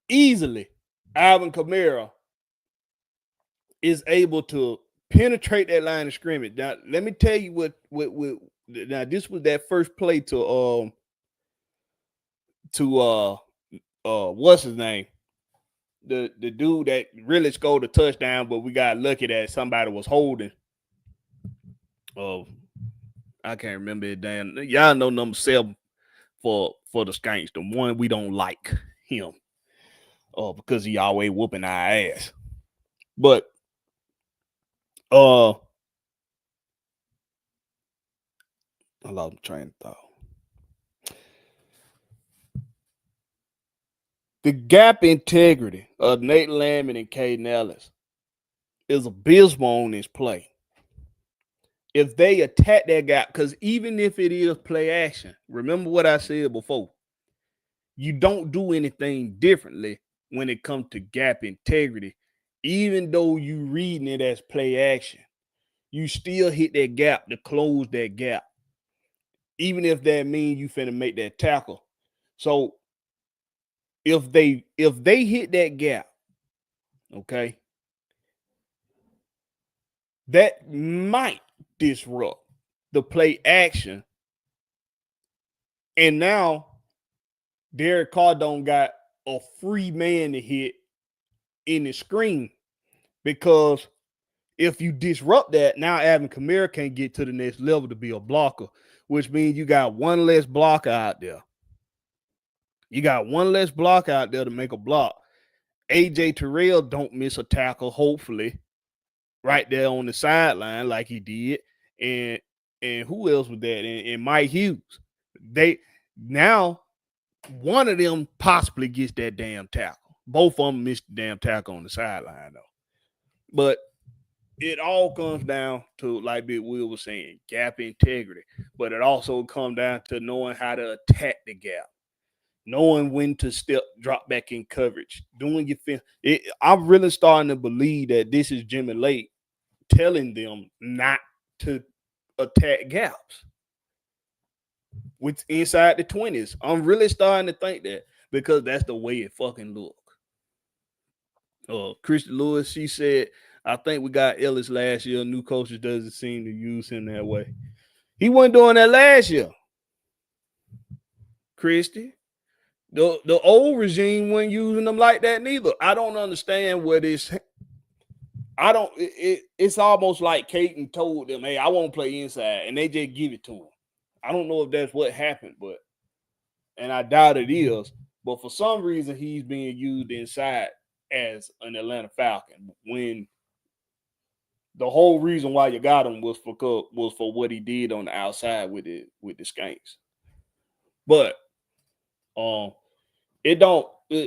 Easily, Alvin Kamara is able to penetrate that line of scrimmage. Now, let me tell you what now this was that first play to what's his name? The dude that really scored a touchdown, but we got lucky that somebody was holding. I can't remember it. Damn, y'all know number 7 for the Skanks, the one we don't like him. Because he always whooping our ass. But I lost my train of thought. The gap integrity of Nate Lamon and Caden Ellis is abysmal on this play. If they attack that gap, because even if it is play action, remember what I said before, you don't do anything differently when it comes to gap integrity. Even though you reading it as play action, you still hit that gap to close that gap. Even if that means you finna make that tackle. So if they hit that gap, okay, that might disrupt the play action. And now Derek Cardone got a free man to hit in the screen, because if you disrupt that, now Alvin Kamara can't get to the next level to be a blocker, which means you got one less blocker out there. You got one less block out there to make a block. AJ Terrell don't miss a tackle, hopefully, right there on the sideline like he did. And who else was that? And Mike Hughes. Now one of them possibly gets that damn tackle. Both of them missed the damn tackle on the sideline, though. But it all comes down to, like Big Will was saying, gap integrity. But it also comes down to knowing how to attack the gap. knowing when to drop back in coverage, doing your thing. I'm really starting to believe that this is Jimmy Lake telling them not to attack gaps with inside the 20s. I'm really starting to think that because that's the way it fucking look. Christy Lewis, she said, I think we got Ellis last year. New coaches doesn't seem to use him that way. He wasn't doing that last year. Christy. The old regime wasn't using them like that neither. I don't understand what is. It's almost like Caton told them, hey, I won't play inside, and they just give it to him. I don't know if that's what happened, and I doubt it is, but for some reason he's being used inside as an Atlanta Falcon when the whole reason why you got him was for what he did on the outside with the Skanks. But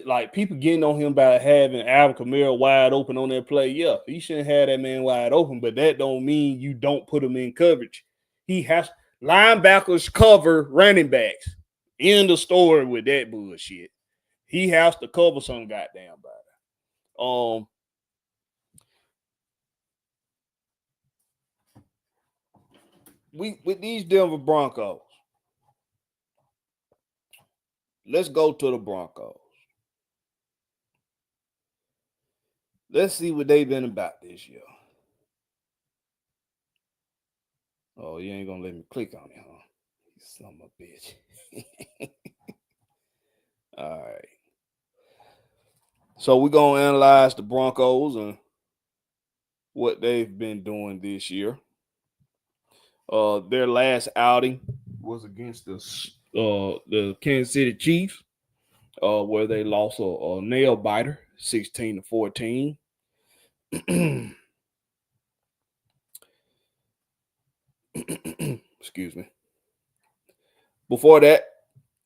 like people getting on him by having Alvin Kamara wide open on that play. Yeah, he shouldn't have that man wide open, but that don't mean you don't put him in coverage. He has linebackers cover running backs. End of story with that bullshit. He has to cover some goddamn body. With these Denver Broncos, let's go to the Broncos. Let's see what they've been about this year. Oh, you ain't gonna let me click on it, huh? You son of a bitch. All right. So we're gonna analyze the Broncos and what they've been doing this year. Their last outing was against the Kansas City Chiefs, where they lost a nail biter, 16-14. Excuse me. Before that,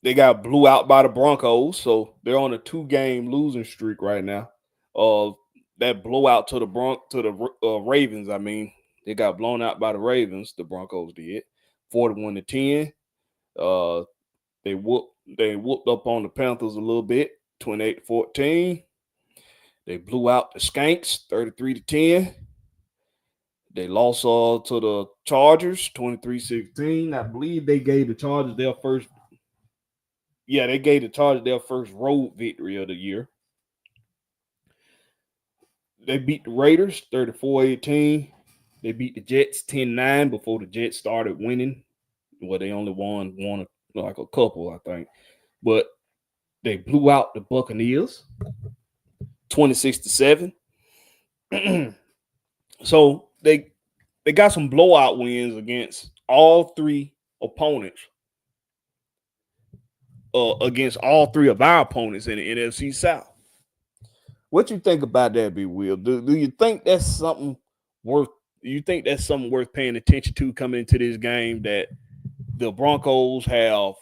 they got blew out by the Broncos, so they're on a 2-game losing streak right now. That blowout to the Ravens, I mean, they got blown out by the Ravens. The Broncos did, 41-10. They whooped up on the Panthers a little bit, 28-14. They blew out the Skanks, 33-10. They lost to the Chargers, 23-16. I believe they gave the Chargers their first. Yeah, they gave the Chargers their first road victory of the year. They beat the Raiders, 34-18. They beat the Jets 10-9 before the Jets started winning. Well, they only won like a couple, I think. But they blew out the Buccaneers, 26-7. So they got some blowout wins against all three opponents. Against all three of our opponents in the NFC South. What you think about that, B. Will? Do you think that's something worth? You think that's something worth paying attention to coming into this game, that the Broncos have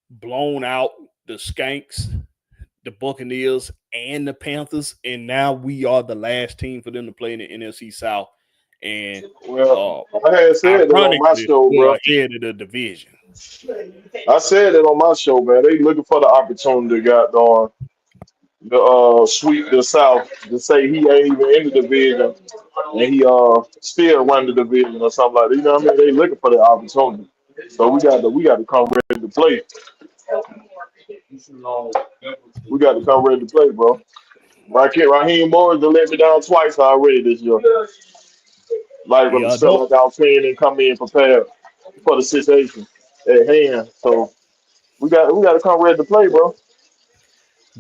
blown out the Skanks, the Buccaneers, and the Panthers, and now we are the last team for them to play in the NFC South? And I had said that on my show, bro. Ahead of the division. I said that on my show, man. They looking for the opportunity, goddamn, to sweep the South, to say he ain't even in the division and he still run the division or something like that. You know what I mean? They looking for the opportunity. So we got to come ready to play. We got to come ready to play, bro. Raheem Morris done let me down twice already this year. Like when the sell out playing and come in prepared for the situation at hand. So we got to come ready to play, bro.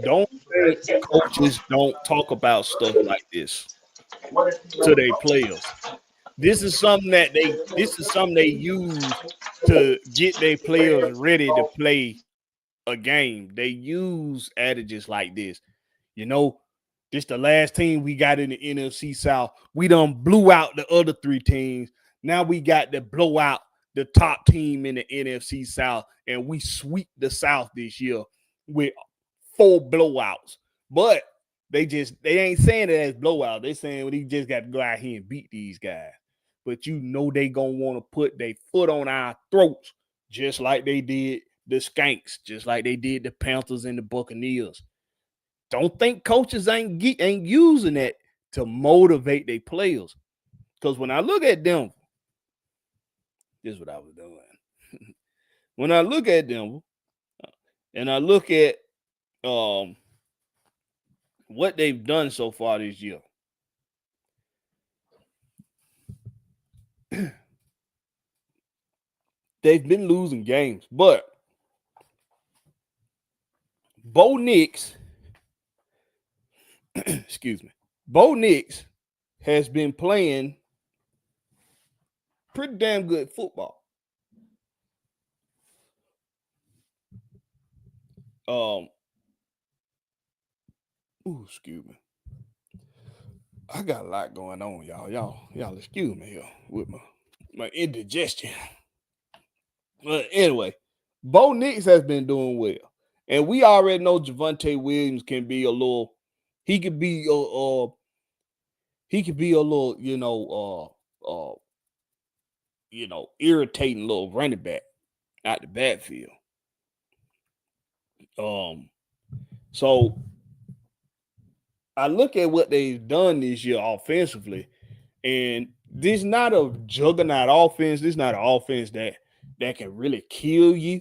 Don't think coaches don't talk about stuff like this to their players. This is something they use to get their players ready to play a game. They use adages like this. You know, this the last team we got in the NFC South. We done blew out the other three teams. Now we got to blow out the top team in the NFC South, and we sweep the South this year with 4 blowouts. But they ain't saying it as blowout. They saying we just got to go out here and beat these guys. But you know they gonna want to put their foot on our throats, just like they did the Skanks, just like they did the Panthers and the Buccaneers. Don't think coaches ain't using that to motivate their players. Because when I look at them, this is what I was doing. When I look at them, and I look at what they've done so far this year, they've been losing games. But Bo Nix, excuse me, Bo Nix has been playing pretty damn good football. Excuse me. I got a lot going on, y'all excuse me here with my indigestion. But anyway, Bo Nix has been doing well. And we already know Javonte Williams can be a little, he could be a little, irritating little running back out the backfield. So I look at what they've done this year offensively, and this is not a juggernaut offense. This is not an offense that can really kill you.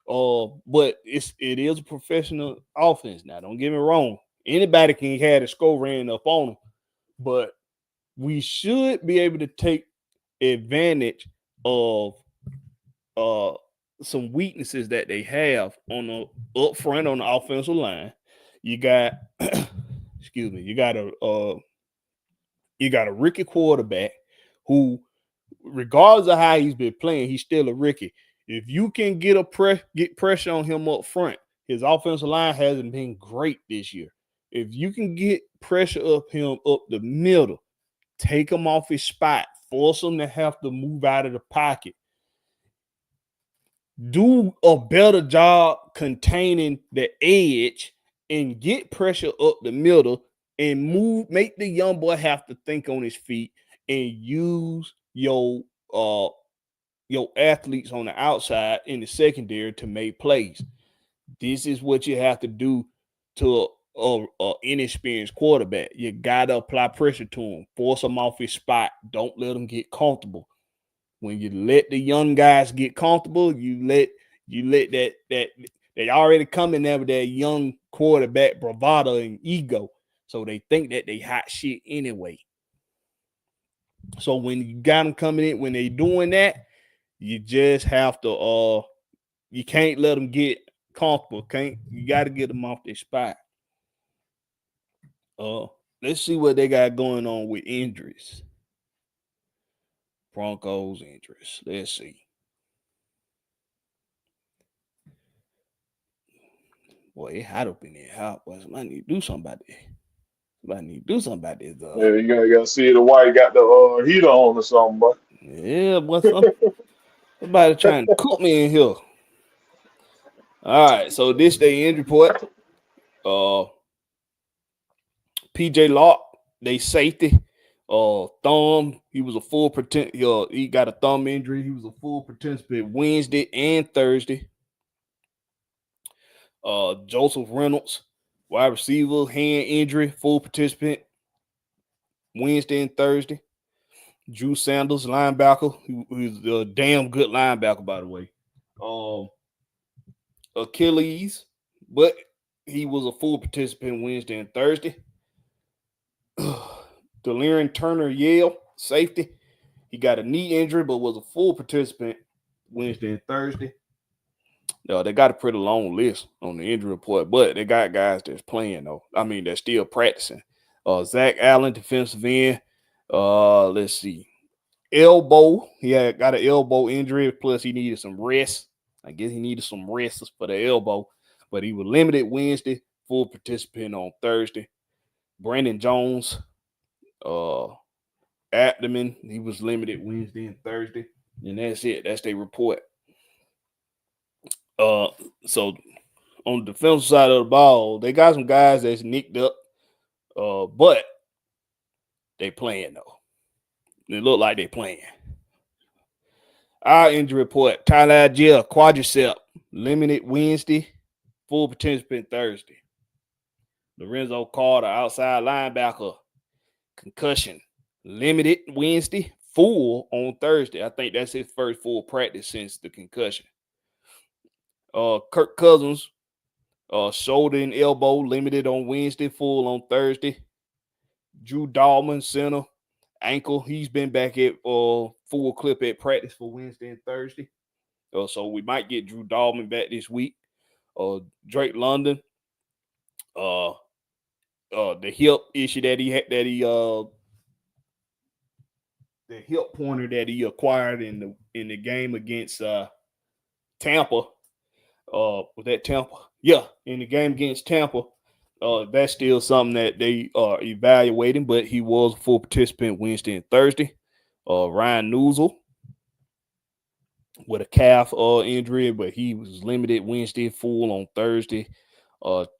But it is a professional offense. Now, don't get me wrong. Anybody can have the score ran up on them, but we should be able to take advantage of some weaknesses that they have on the up front on the offensive line. You got excuse me, you got a rookie quarterback who, regardless of how he's been playing, he's still a rookie. If you can get pressure on him up front, his offensive line hasn't been great this year. If you can get pressure up the middle, take him off his spot, force him to have to move out of the pocket, do a better job containing the edge, and get pressure up the middle and make the young boy have to think on his feet and use your athletes on the outside in the secondary to make plays. This is what you have to do to an inexperienced quarterback. You got to apply pressure to him, force him off his spot. Don't let him get comfortable. When you let the young guys get comfortable, you let that they already come in there with that young quarterback bravado and ego. So they think that they hot shit anyway. So when you got them coming in, when they doing that, you just have to you can't let them get comfortable. You got to get them off their spot. Let's see what they got going on with injuries. Broncos injuries. Let's see. Boy, it hot up in there. Somebody need to do something about this. Yeah, you gotta see the white got the heater on or something, but yeah, but somebody trying to cook me in here. All right, so this day injury report. PJ Locke, they safety. Thumb, he was a full participant. He got a thumb injury. He was a full participant Wednesday and Thursday. Joseph Reynolds, wide receiver, hand injury, full participant Wednesday and Thursday. Drew Sanders, linebacker, who's a damn good linebacker, by the way. Achilles, but he was a full participant Wednesday and Thursday. Delirian Turner, Yale, safety. He got a knee injury, but was a full participant Wednesday and Thursday. They got a pretty long list on the injury report, but they got guys that's playing, though. I mean, they're still practicing. Zach Allen, defensive end. Let's see. Elbow. He got an elbow injury, plus he needed some rest. I guess he needed some rest for the elbow, but he was limited Wednesday, full participant on Thursday. Brandon Jones, abdomen, he was limited Wednesday and Thursday, and that's it. That's their report. So on the defensive side of the ball, they got some guys that's nicked up, but they playing though. They look like they playing. Our injury report: Tyler Algier, quadricep, limited Wednesday, full participant Thursday. Lorenzo Carter, outside linebacker, concussion, limited Wednesday, full on Thursday. I think that's his first full practice since the concussion. Kirk Cousins, shoulder and elbow, limited on Wednesday, full on Thursday. Drew Dalman, center, ankle. He's been back at full clip at practice for Wednesday and Thursday. So we might get Drew Dalman back this week. Drake London, the hip issue that he had, the hip pointer that he acquired in the game against Tampa. Was that Tampa? Yeah, in the game against Tampa. That's still something that they are evaluating, but he was a full participant Wednesday and Thursday. Ryan Newsel with a calf injury, but he was limited Wednesday, full on Thursday.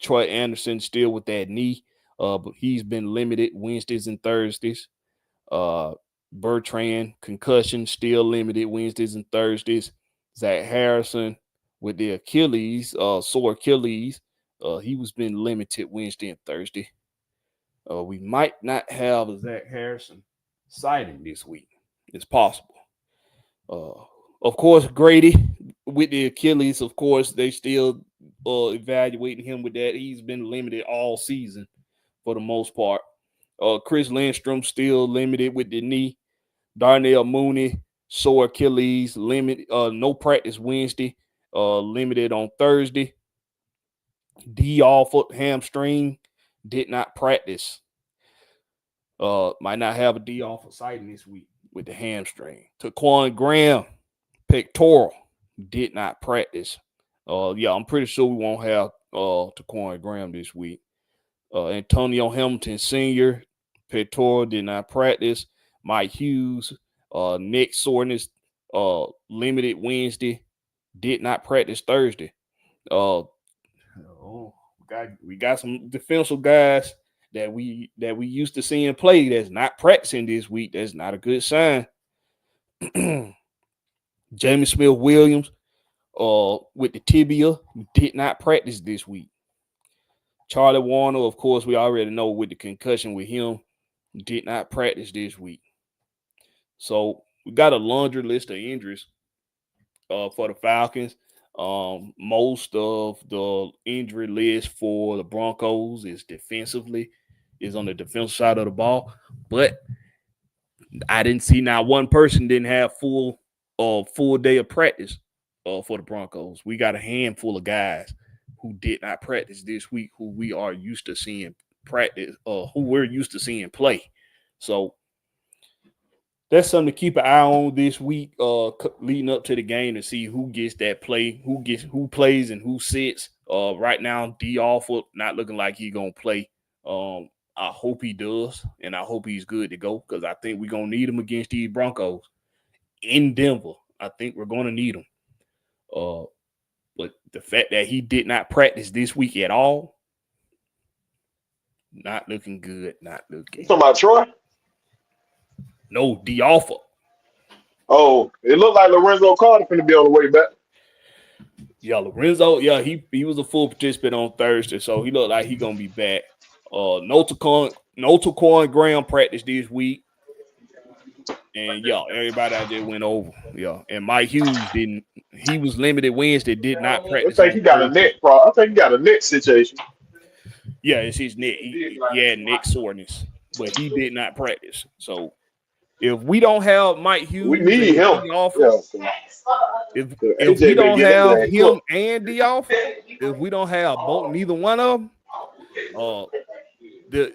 Troy Anderson still with that knee, but he's been limited Wednesdays and Thursdays. Bertrand, concussion, still limited Wednesdays and Thursdays. Zach Harrison with the Achilles, sore Achilles. He was been limited Wednesday and Thursday. We might not have a Zach Harrison sighting this week. It's possible. Of course, Grady with the Achilles, of course, they still evaluating him with that. He's been limited all season for the most part. Chris Lindstrom still limited with the knee. Darnell Mooney, sore Achilles, limited, no practice Wednesday, limited on Thursday. D. Alford, hamstring, did not practice. Might not have a D. Alford sighting this week with the hamstring. Taquan Graham, pectoral, did not practice. I'm pretty sure we won't have Taquan Graham this week. Antonio Hamilton Sr., pectoral, did not practice. Mike Hughes, neck soreness, limited Wednesday, did not practice Thursday. We got some defensive guys that we used to seeing play that's not practicing this week. That's not a good sign. Jamie Smith Williams, with the tibia, did not practice this week. Charlie Warner, of course, we already know with the concussion with him, did not practice this week. So we got a laundry list of injuries for the Falcons. Most of the injury list for the Broncos is on the defensive side of the ball, but I didn't see not one person didn't have full day of practice for the Broncos. We got a handful of guys who did not practice this week, who we are used to seeing practice, who we're used to seeing play. So that's something to keep an eye on this week, leading up to the game, to see who gets that play, who plays and who sits. Right now, D. Alford not looking like he's gonna play. I hope he does, and I hope he's good to go, because I think we're gonna need him against these Broncos in Denver. I think we're gonna need him. But the fact that he did not practice this week at all, not looking good. Not looking. You talking about Troy? No, D. Alford. Oh, it looked like Lorenzo Carter finna be on the way back. Yeah, Lorenzo. Yeah, he was a full participant on Thursday, so he looked like he gonna be back. No Taquan Graham practiced this week, and everybody out there went over. Yeah, and Mike Hughes didn't. He was limited Wednesday, did not practice. I think he got a neck problem. I think he got a neck situation. Yeah, it's his neck. He had neck soreness, but he did not practice. So if we don't have Mike Hughes, we need him. If we don't have him and D. Alford, if we don't have neither one of them, the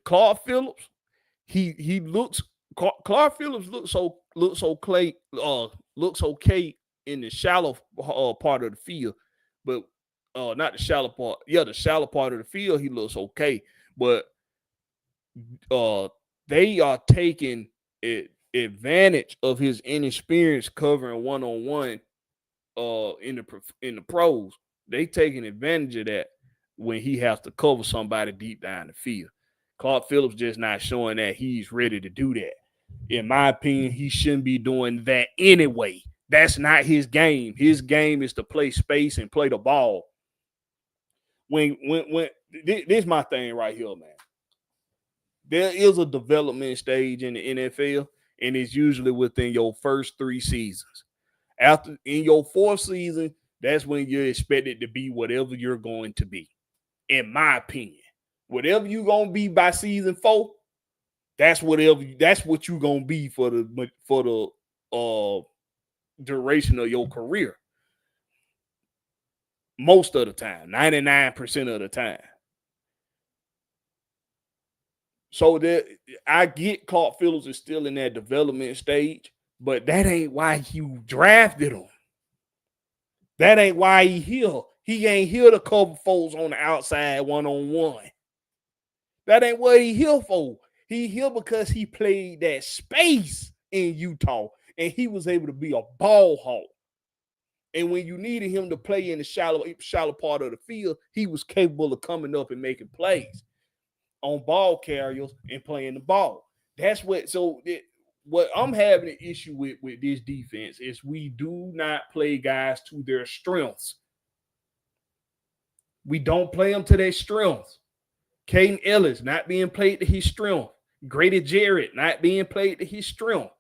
Clark Phillips, Clark Phillips looks okay in the shallow part of the field, but not the shallow part. Yeah, the shallow part of the field, he looks okay, but they are taking advantage of his inexperience covering one-on-one in the pros. They taking advantage of that when he has to cover somebody deep down the field. Clark Phillips just not showing that he's ready to do that. In my opinion, he shouldn't be doing that anyway. That's not his game. His game is to play space and play the ball. When this is my thing right here, man. There is a development stage in the NFL, and it's usually within your first 3 seasons. After in your 4th season, that's when you're expected to be whatever you're going to be. In my opinion, whatever you're gonna be by season 4, that's what you're gonna be for the duration of your career. Most of the time, 99% of the time. So that I get Clark Phillips is still in that development stage, but that ain't why you drafted him. That ain't why he here. He ain't here to cover folks on the outside one-on-one. That ain't what he here for. He here because he played that space in Utah, and he was able to be a ball hawk. And when you needed him to play in the shallow part of the field, he was capable of coming up and making plays on ball carriers and playing the ball. That's what. So what I'm having an issue with this defense is we do not play guys to their strengths. We don't play them to their strengths. Caden Ellis not being played to his strength. Grady Jarrett not being played to his strength.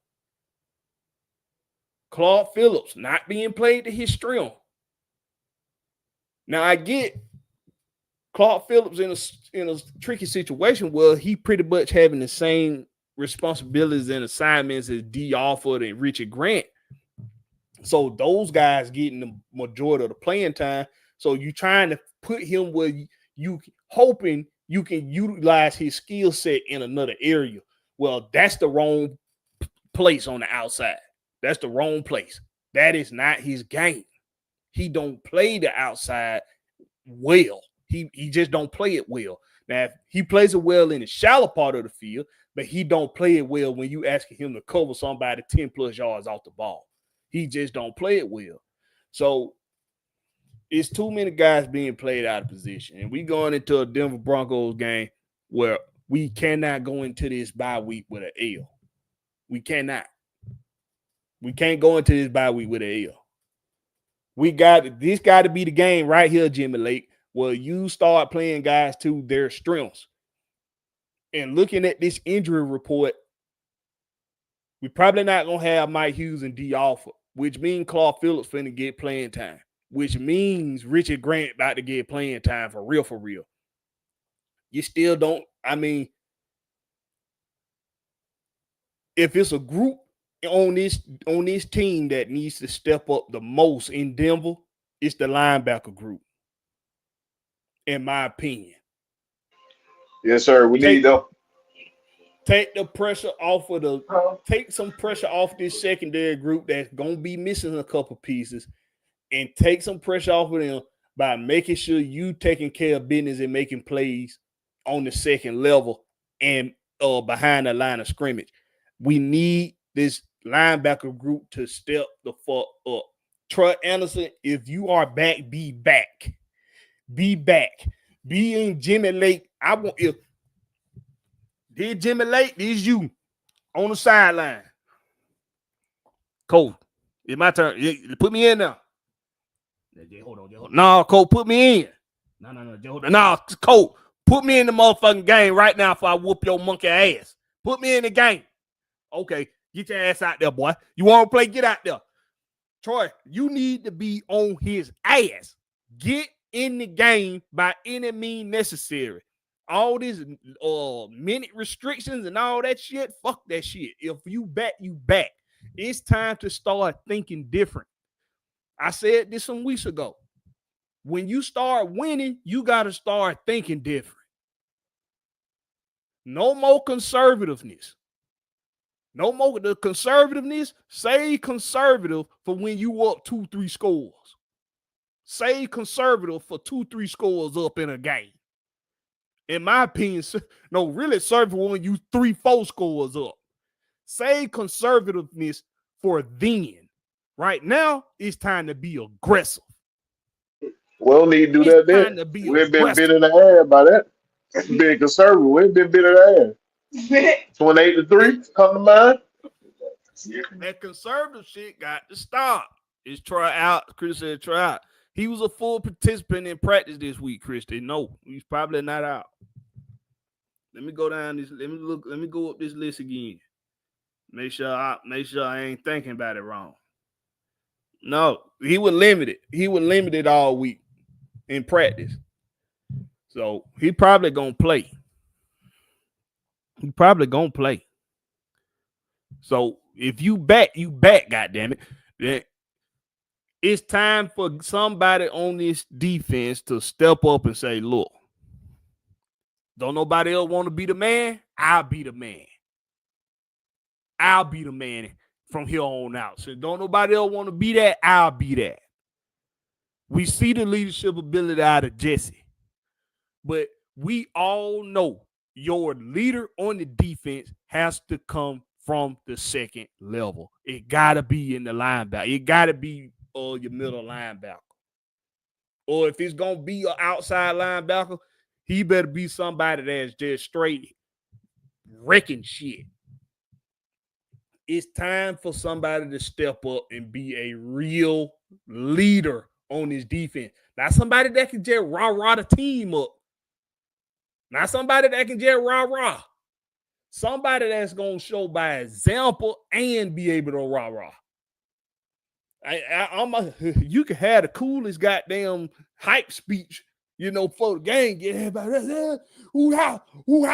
Clark Phillips not being played to his strength. Now I get Clark Phillips in a tricky situation where he pretty much having the same responsibilities and assignments as D. Alford and Richard Grant. So those guys getting the majority of the playing time. So you trying to put him where you hoping you can utilize his skill set in another area. Well, that's the wrong place on the outside. That's the wrong place. That is not his game. He don't play the outside well. He just don't play it well. Now, he plays it well in the shallow part of the field, but he don't play it well when you asking him to cover somebody 10 plus yards off the ball. He just don't play it well. So it's too many guys being played out of position. And we going into a Denver Broncos game where we cannot go into this bye week with an L. We cannot. We can't go into this bye week with an L. This got to be the game right here, Jimmy Lake, where you start playing guys to their strengths. And looking at this injury report, we're probably not going to have Mike Hughes and D. Alford, which means Clark Phillips finna get playing time, which means Richard Grant about to get playing time for real, for real. You still don't, if it's a group on this team that needs to step up the most in Denver, it's the linebacker group, in my opinion. Yes, sir. We need them. Take the pressure off of take some pressure off this secondary group that's gonna be missing a couple pieces, and take some pressure off of them by making sure you taking care of business and making plays on the second level and behind the line of scrimmage. We need this linebacker group to step the fuck up. Troy Anderson, if you are back, be back. Be back. Be in Jimmy Lake. If Jimmy Lake, this you on the sideline. Cole, it's my turn. Put me in now. Hold on. No, Cole, put me in. No, Cole, put me in the motherfucking game right now before I whoop your monkey ass. Put me in the game. Okay, get your ass out there, boy. You want to play? Get out there. Troy, you need to be on his ass. Get in the game by any means necessary. All these minute restrictions and all that shit, fuck that shit. If you back, you back. It's time to start thinking different. I said this some weeks ago. When you start winning, you got to start thinking different. No more conservativeness. No more the conservativeness. Say conservative for when you up 2-3 scores. Say conservative for 2-3 scores up in a game. In my opinion, no, really conservative when you 3-4 scores up. Say conservativeness for then. Right now, it's time to be aggressive. We don't need to do that then. We've been bit in the ass by that. Being conservative, we've been bit in the ass. 28-3, come to mind. That conservative shit got to stop. It's try out. Chris said try out. He was a full participant in practice this week, Christian. No, he's probably not out. Let me go down this. Let me look. Let me go up this list again. Make sure I ain't thinking about it wrong. No, he was limited. He was limited all week in practice. So he probably gonna play. He probably gonna play. So if you back, goddammit. Then it's time for somebody on this defense to step up and say, look, don't nobody else want to be the man? I'll be the man. I'll be the man from here on out. So don't nobody else want to be that? I'll be that. We see the leadership ability out of Jesse. But we all know your leader on the defense has to come from the second level. It got to be in the linebacker. It got to be your middle linebacker. Or if it's going to be an outside linebacker, he better be somebody that's just straight wrecking shit. It's time for somebody to step up and be a real leader on this defense. Not somebody that can just rah-rah the team up. Not somebody that can just rah-rah. Somebody that's going to show by example and be able to rah-rah. You can have the coolest goddamn hype speech, for the game. Get everybody, who house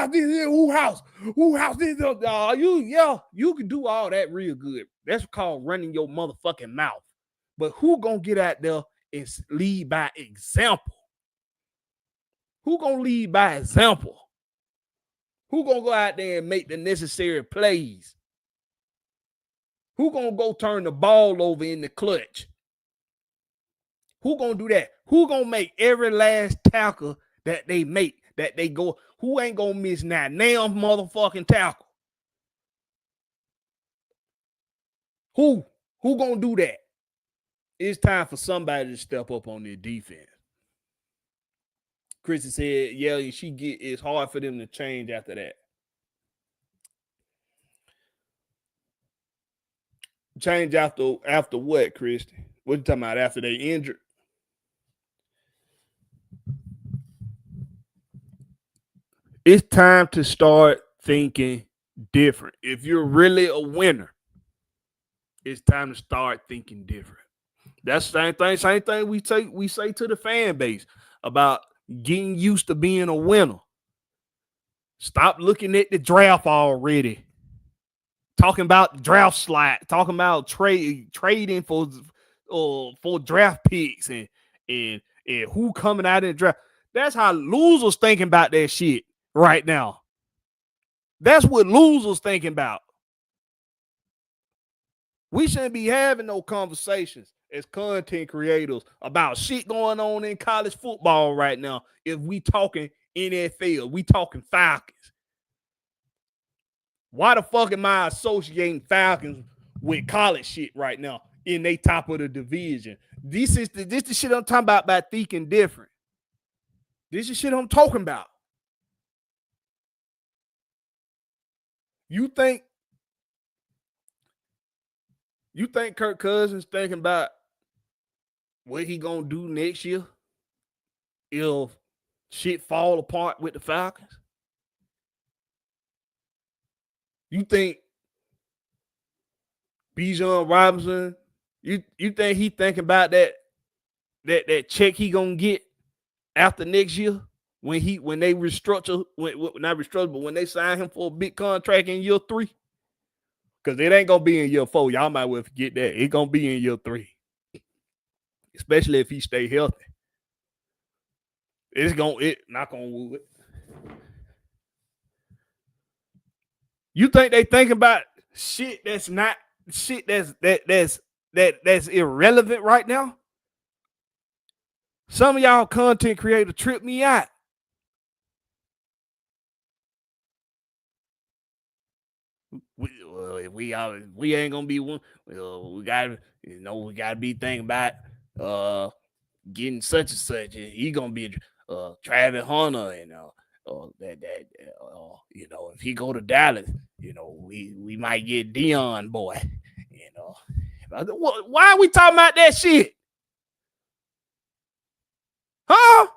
this. You can do all that real good. That's called running your motherfucking mouth. But who gonna get out there and lead by example? Who gonna lead by example? Who gonna go out there and make the necessary plays? Who gonna go turn the ball over in the clutch? Who gonna do that? Who gonna make every last tackle that they make, that they go? Who ain't gonna miss now? Damn motherfucking tackle. Who gonna do that? It's time for somebody to step up on their defense. Chrissy said, yeah, it's hard for them to change after that. Change after what, Christy? What you talking about? After they injured? It's time to start thinking different. If you're really a winner, it's time to start thinking different. That's the same thing we say to the fan base about getting used to being a winner. Stop looking at the draft already. Talking about the draft slide, talking about trading for draft picks and who coming out in the draft. That's how losers thinking about that shit right now. That's what losers thinking about. We shouldn't be having no conversations as content creators about shit going on in college football right now. If we talking NFL, we talking Falcons. Why the fuck am I associating Falcons with college shit right now in they top of the division? This is the shit I'm talking about thinking different. This is shit I'm talking about. You think Kirk Cousins thinking about what he gonna do next year if shit fall apart with the Falcons? You think Bijan Robinson, you think he thinking about that check he gonna get after next year when they restructure, not restructure, but when they sign him for a big contract in year 3? Because it ain't gonna be in year 4. Y'all might well forget that. It's gonna be in year 3. Especially if he stay healthy. Knock on wood. You think they think about shit that's not shit that's irrelevant right now? Some of y'all content creators trip me out. We ain't gonna be one. We gotta be thinking about getting such and such. He gonna be Travis Hunter and if he go to Dallas, You know, we might get Dion boy. You know, why are we talking about that shit? Huh?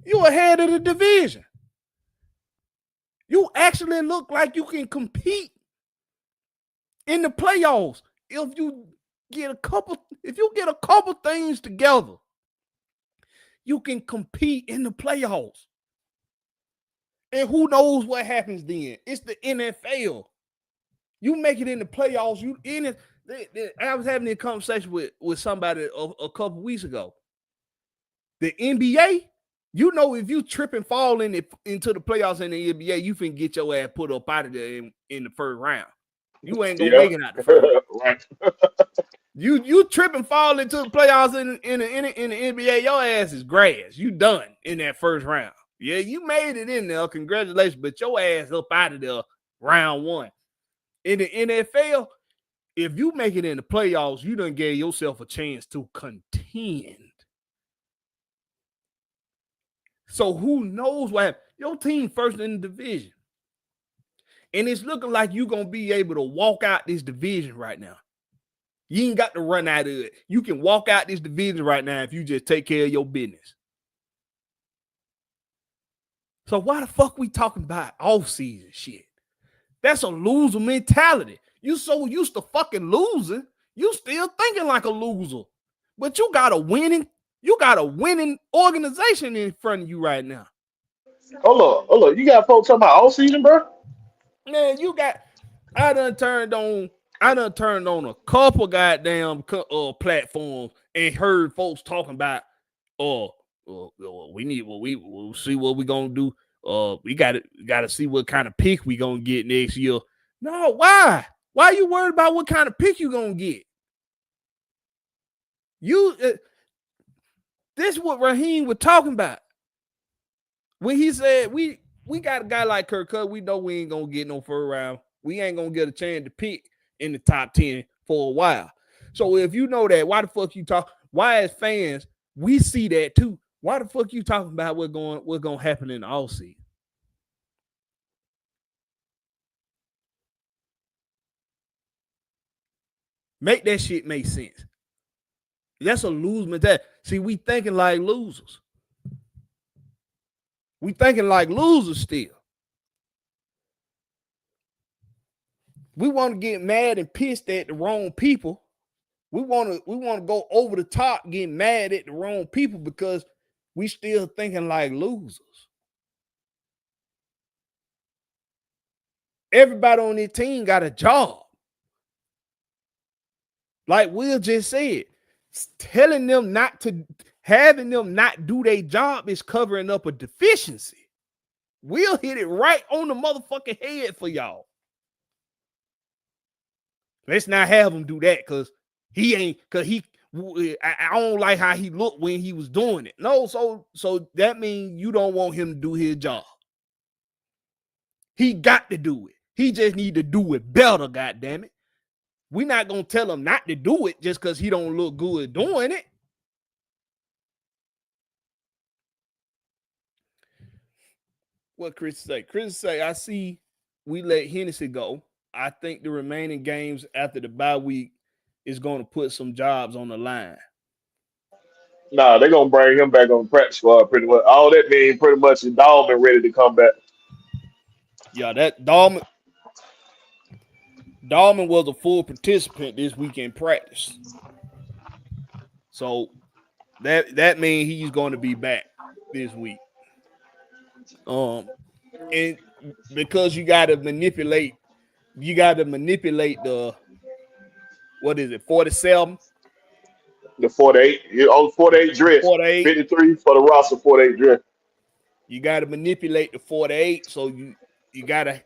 You ahead of the division. You actually look like you can compete in the playoffs if you get a couple things together. You can compete in the playoffs. And who knows what happens then? It's the NFL. You make it in the playoffs, you in it. I was having a conversation with somebody a couple weeks ago. The NBA, you know, if you trip and fall into the playoffs in the NBA, you can get your ass put up out of there in the first round. You ain't gonna make it out the first round. Right. You trip and fall into the playoffs in the NBA, your ass is grass. You done in that first round. Yeah, you made it in there. Congratulations, but your ass up out of there round one. In the NFL, if you make it in the playoffs, you done gave yourself a chance to contend. So who knows what happened? Your team first in the division. And it's looking like you're going to be able to walk out this division right now. You ain't got to run out of it. You can walk out this division right now if you just take care of your business. So why the fuck we talking about off-season shit? That's a loser mentality. You so used to fucking losing, you still thinking like a loser. But you got a winning organization in front of you right now. Hold on. You got folks talking about all season, bro? Man, I done turned on a couple goddamn platforms and heard folks talking about, we'll see what we gonna do. We gotta see what kind of pick we gonna get next year. No, why? Why are you worried about what kind of pick you gonna get? This is what Raheem was talking about when he said we got a guy like Kirk Cousins. We know we ain't gonna get no first round. We ain't gonna get a chance to pick in the top 10 for a while. So if you know that, why the fuck you talk? Why as fans we see that too? Why the fuck you talking about what's gonna happen in the offseason? Make that shit make sense. That's a lose mentality. See, we thinking like losers. We thinking like losers still. We want to get mad and pissed at the wrong people. We want to go over the top, getting mad at the wrong people because we still thinking like losers. Everybody on this team got a job. Like Will just said, having them not do their job is covering up a deficiency. Will hit it right on the motherfucking head for y'all. Let's not have him do that because I don't like how he looked when he was doing it. No, so that means you don't want him to do his job. He got to do it. He just need to do it better, goddammit. We're not going to tell him not to do it just because he don't look good doing it. What Chris say? Chris say, I see we let Hennessy go. I think the remaining games after the bye week is going to put some jobs on the line. Nah, they're going to bring him back on the practice squad pretty much. All that means pretty much is Dawgs ready to come back. Yeah, that Dahlman was a full participant this week in practice. So that means he's going to be back this week. And because you got to manipulate the, what is it, 47? The 48. Oh, 48 dress. 48. 53 for the roster, 48 dress. You got to manipulate the 48. So you got to,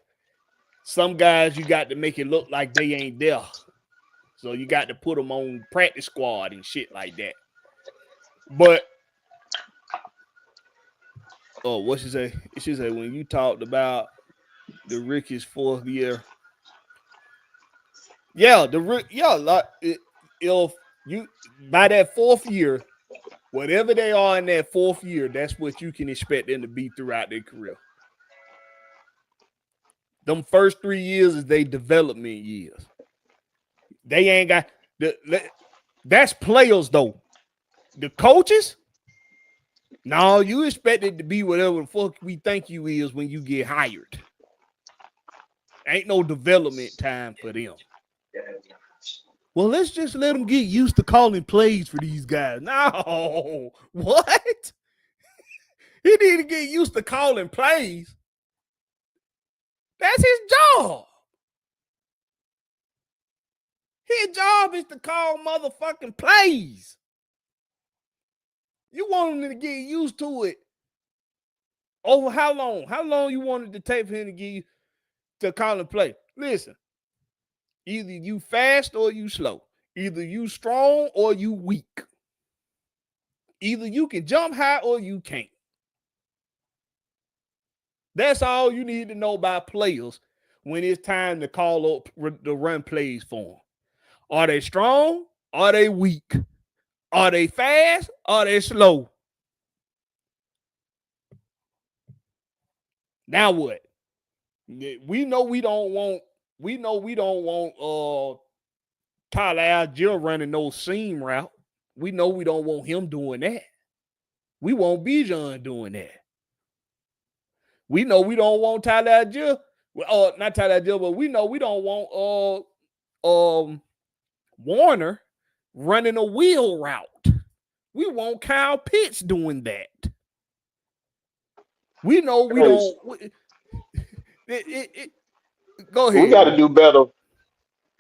some guys you got to make it look like they ain't there. So you got to put them on practice squad and shit like that. But, what she say? She said when you talked about the Ricky's fourth year. Yeah, if you by that fourth year, Whatever they are in that fourth year, that's what you can expect them to be throughout their career. Them first 3 years is their development years. They ain't got that's players though. The coaches, no, you expect it to be whatever the fuck we think you is when you get hired. Ain't no development time for them. Well, let's just let them get used to calling plays for these guys. No, what? He need to get used to calling plays. That's his job. His job is to call motherfucking plays. You want him to get used to it over how long? How long you wanted to take for him to get you to call and play? Listen, either you fast or you slow. Either you strong or you weak. Either you can jump high or you can't. That's all you need to know about players when it's time to call up the run plays for them. Are they strong? Are they weak? Are they fast? Are they slow? Now what? We know we don't want Tyler Algier running no seam route. We know we don't want him doing that. We want Bijan doing that. We know we don't want Tyler Algier. Not Tyler Algier, but we know we don't want Warner running a wheel route. We want Kyle Pitts doing that. We know we don't. Go ahead. We got to do better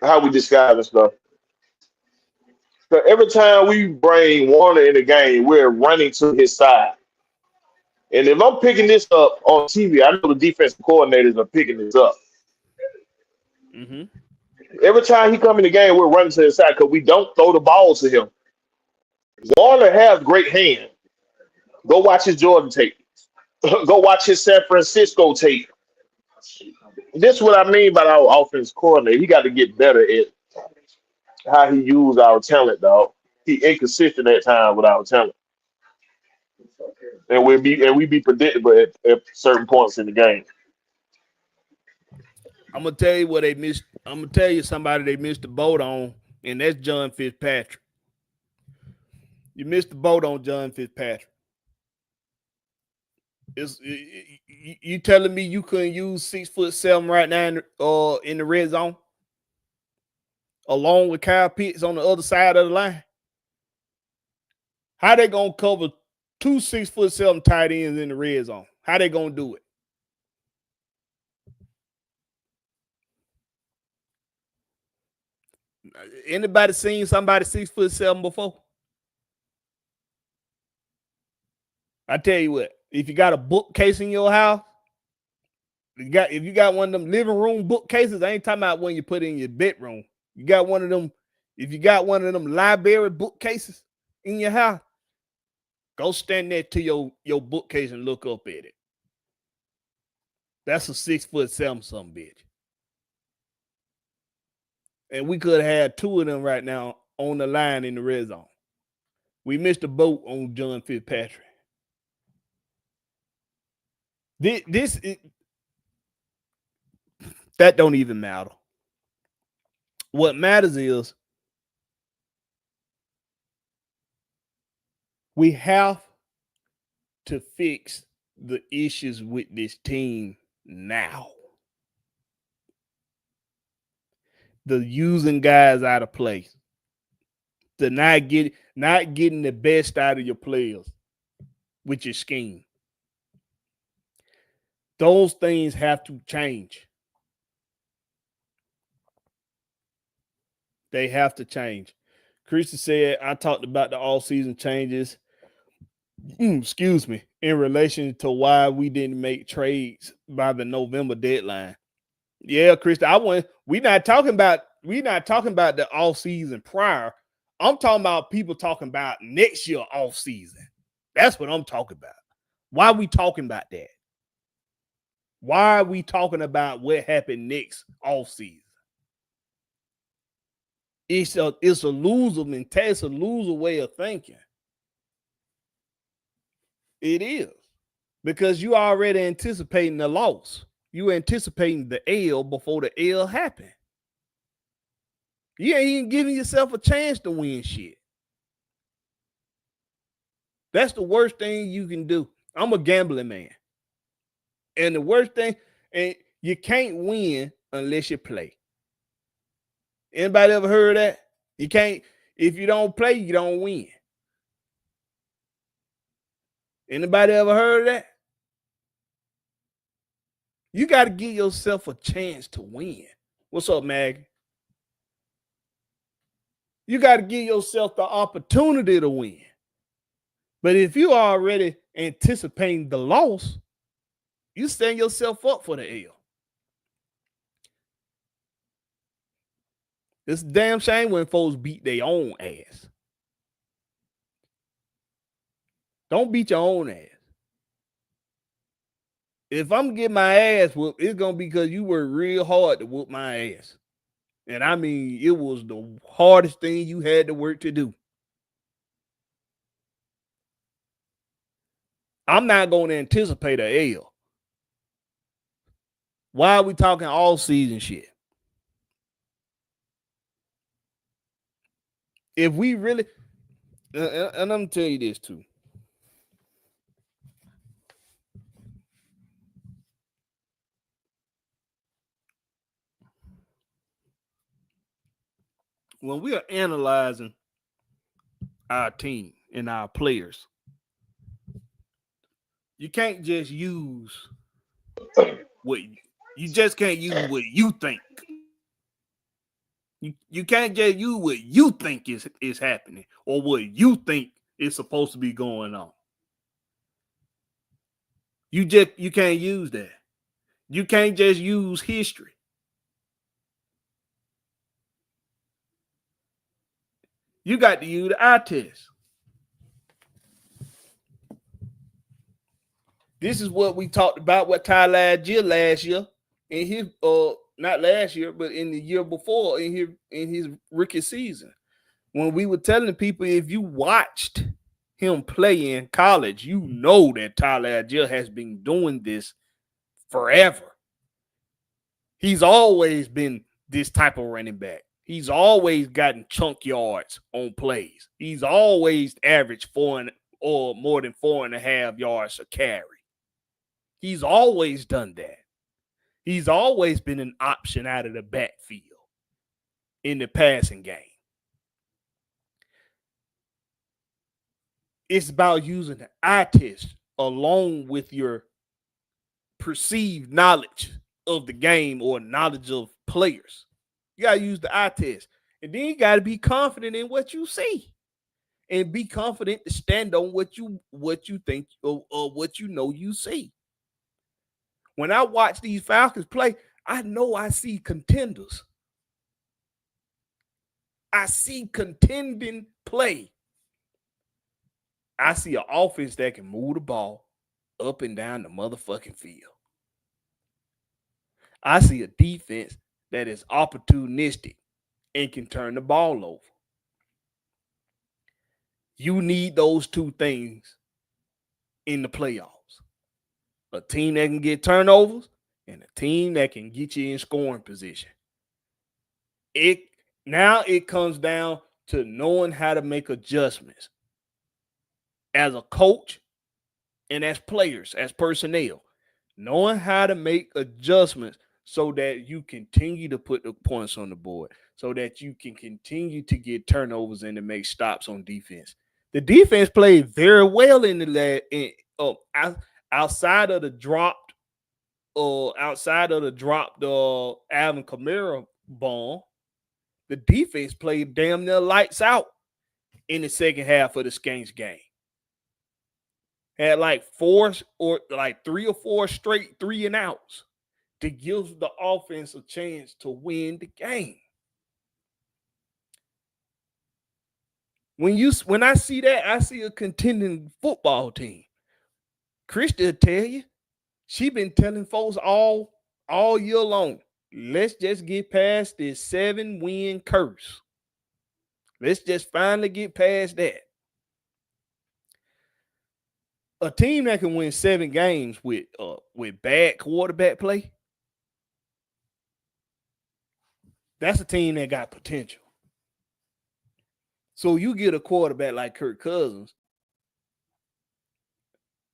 how we describe this stuff. So every time we bring Warner in the game, we're running to his side. And if I'm picking this up on TV, I know the defensive coordinators are picking this up. Mm-hmm. Every time he come in the game, we're running to his side because we don't throw the ball to him. Warner has great hand. Go watch his Jordan tape. Go watch his San Francisco tape. This is what I mean by our offense coordinator. He got to get better at how he use our talent, dog. He inconsistent at times with our talent. And we be predictable at certain points in the game. I'm gonna tell you what they missed. I'm gonna tell you somebody they missed the boat on, and that's John Fitzpatrick. You missed the boat on John Fitzpatrick. You telling me you couldn't use 6'7" right now in the red zone, along with Kyle Pitts on the other side of the line? How they gonna cover 2 6'7" tight ends in the red zone? How they gonna do it? Anybody seen somebody 6'7" before? I tell you what, if you got a bookcase in your house, if you got one of them living room bookcases, I ain't talking about when you put in your bedroom. You got one of them, if you got one of them library bookcases in your house, go stand there to your bookcase and look up at it. That's a 6'7" something, bitch. And we could have had 2 of them right now on the line in the red zone. We missed a boat on John Fitzpatrick. That don't even matter. What matters is we have to fix the issues with this team now. The using guys out of place. The not getting the best out of your players with your scheme. Those things have to change. They have to change. Christy said, I talked about the all-season changes, in relation to why we didn't make trades by the November deadline. Yeah, Christy, we're not talking about the all-season prior. I'm talking about people talking about next year off-season. That's what I'm talking about. Why are we talking about that? Why are we talking about what happened next off-season? It's a loser mentality. It's a loser way of thinking. It is. Because you already anticipating the loss. You anticipating the L before the L happened. You ain't even giving yourself a chance to win shit. That's the worst thing you can do. I'm a gambling man. And the worst thing, and you can't win unless you play. Anybody ever heard of that? You can't, if you don't play, you don't win. Anybody ever heard of that? You got to give yourself a chance to win. What's up, Maggie? You got to give yourself the opportunity to win. But if you are already anticipating the loss, you stand yourself up for the L. It's a damn shame when folks beat their own ass. Don't beat your own ass. If I'm getting my ass whooped, it's going to be because you worked real hard to whoop my ass. And I mean, it was the hardest thing you had to work to do. I'm not going to anticipate a L. Why are we talking all season shit? If we really, and I'm going to tell you this too. When we are analyzing our team and our players, you can't just use what you just can't use what you think. You can't just use what you think is happening or what you think is supposed to be going on. You can't use that. You can't just use history. You got to use the eye test. This is what we talked about with Tyler Jill last year in his not last year, but in the year before in his rookie season. When we were telling people, if you watched him play in college, you know that Tyler Jill has been doing this forever. He's always been this type of running back. He's always gotten chunk yards on plays. He's always averaged 4 or more than 4.5 yards a carry. He's always done that. He's always been an option out of the backfield in the passing game. It's about using the eye test along with your perceived knowledge of the game or knowledge of players. You got to use the eye test. And then you got to be confident in what you see. And be confident to stand on what you think or what you know you see. When I watch these Falcons play, I know I see contenders. I see contending play. I see an offense that can move the ball up and down the motherfucking field. I see a defense that is opportunistic and can turn the ball over. You need those two things in the playoffs. A team that can get turnovers and a team that can get you in scoring position. It comes down to knowing how to make adjustments as a coach and as players, as personnel, knowing how to make adjustments so that you continue to put the points on the board, so that you can continue to get turnovers and to make stops on defense. The defense played very well in the outside of the dropped Alvin Kamara bomb. The defense played damn near lights out in the second half of the Skanks game. Had like 3 or 4 straight 3-and-outs to give the offense a chance to win the game. When I see that, I see a contending football team. Christy will tell you, she been telling folks all year long, let's just get past this 7-win curse. Let's just finally get past that. A team that can win 7 games with bad quarterback play, that's a team that got potential. So you get a quarterback like Kirk Cousins,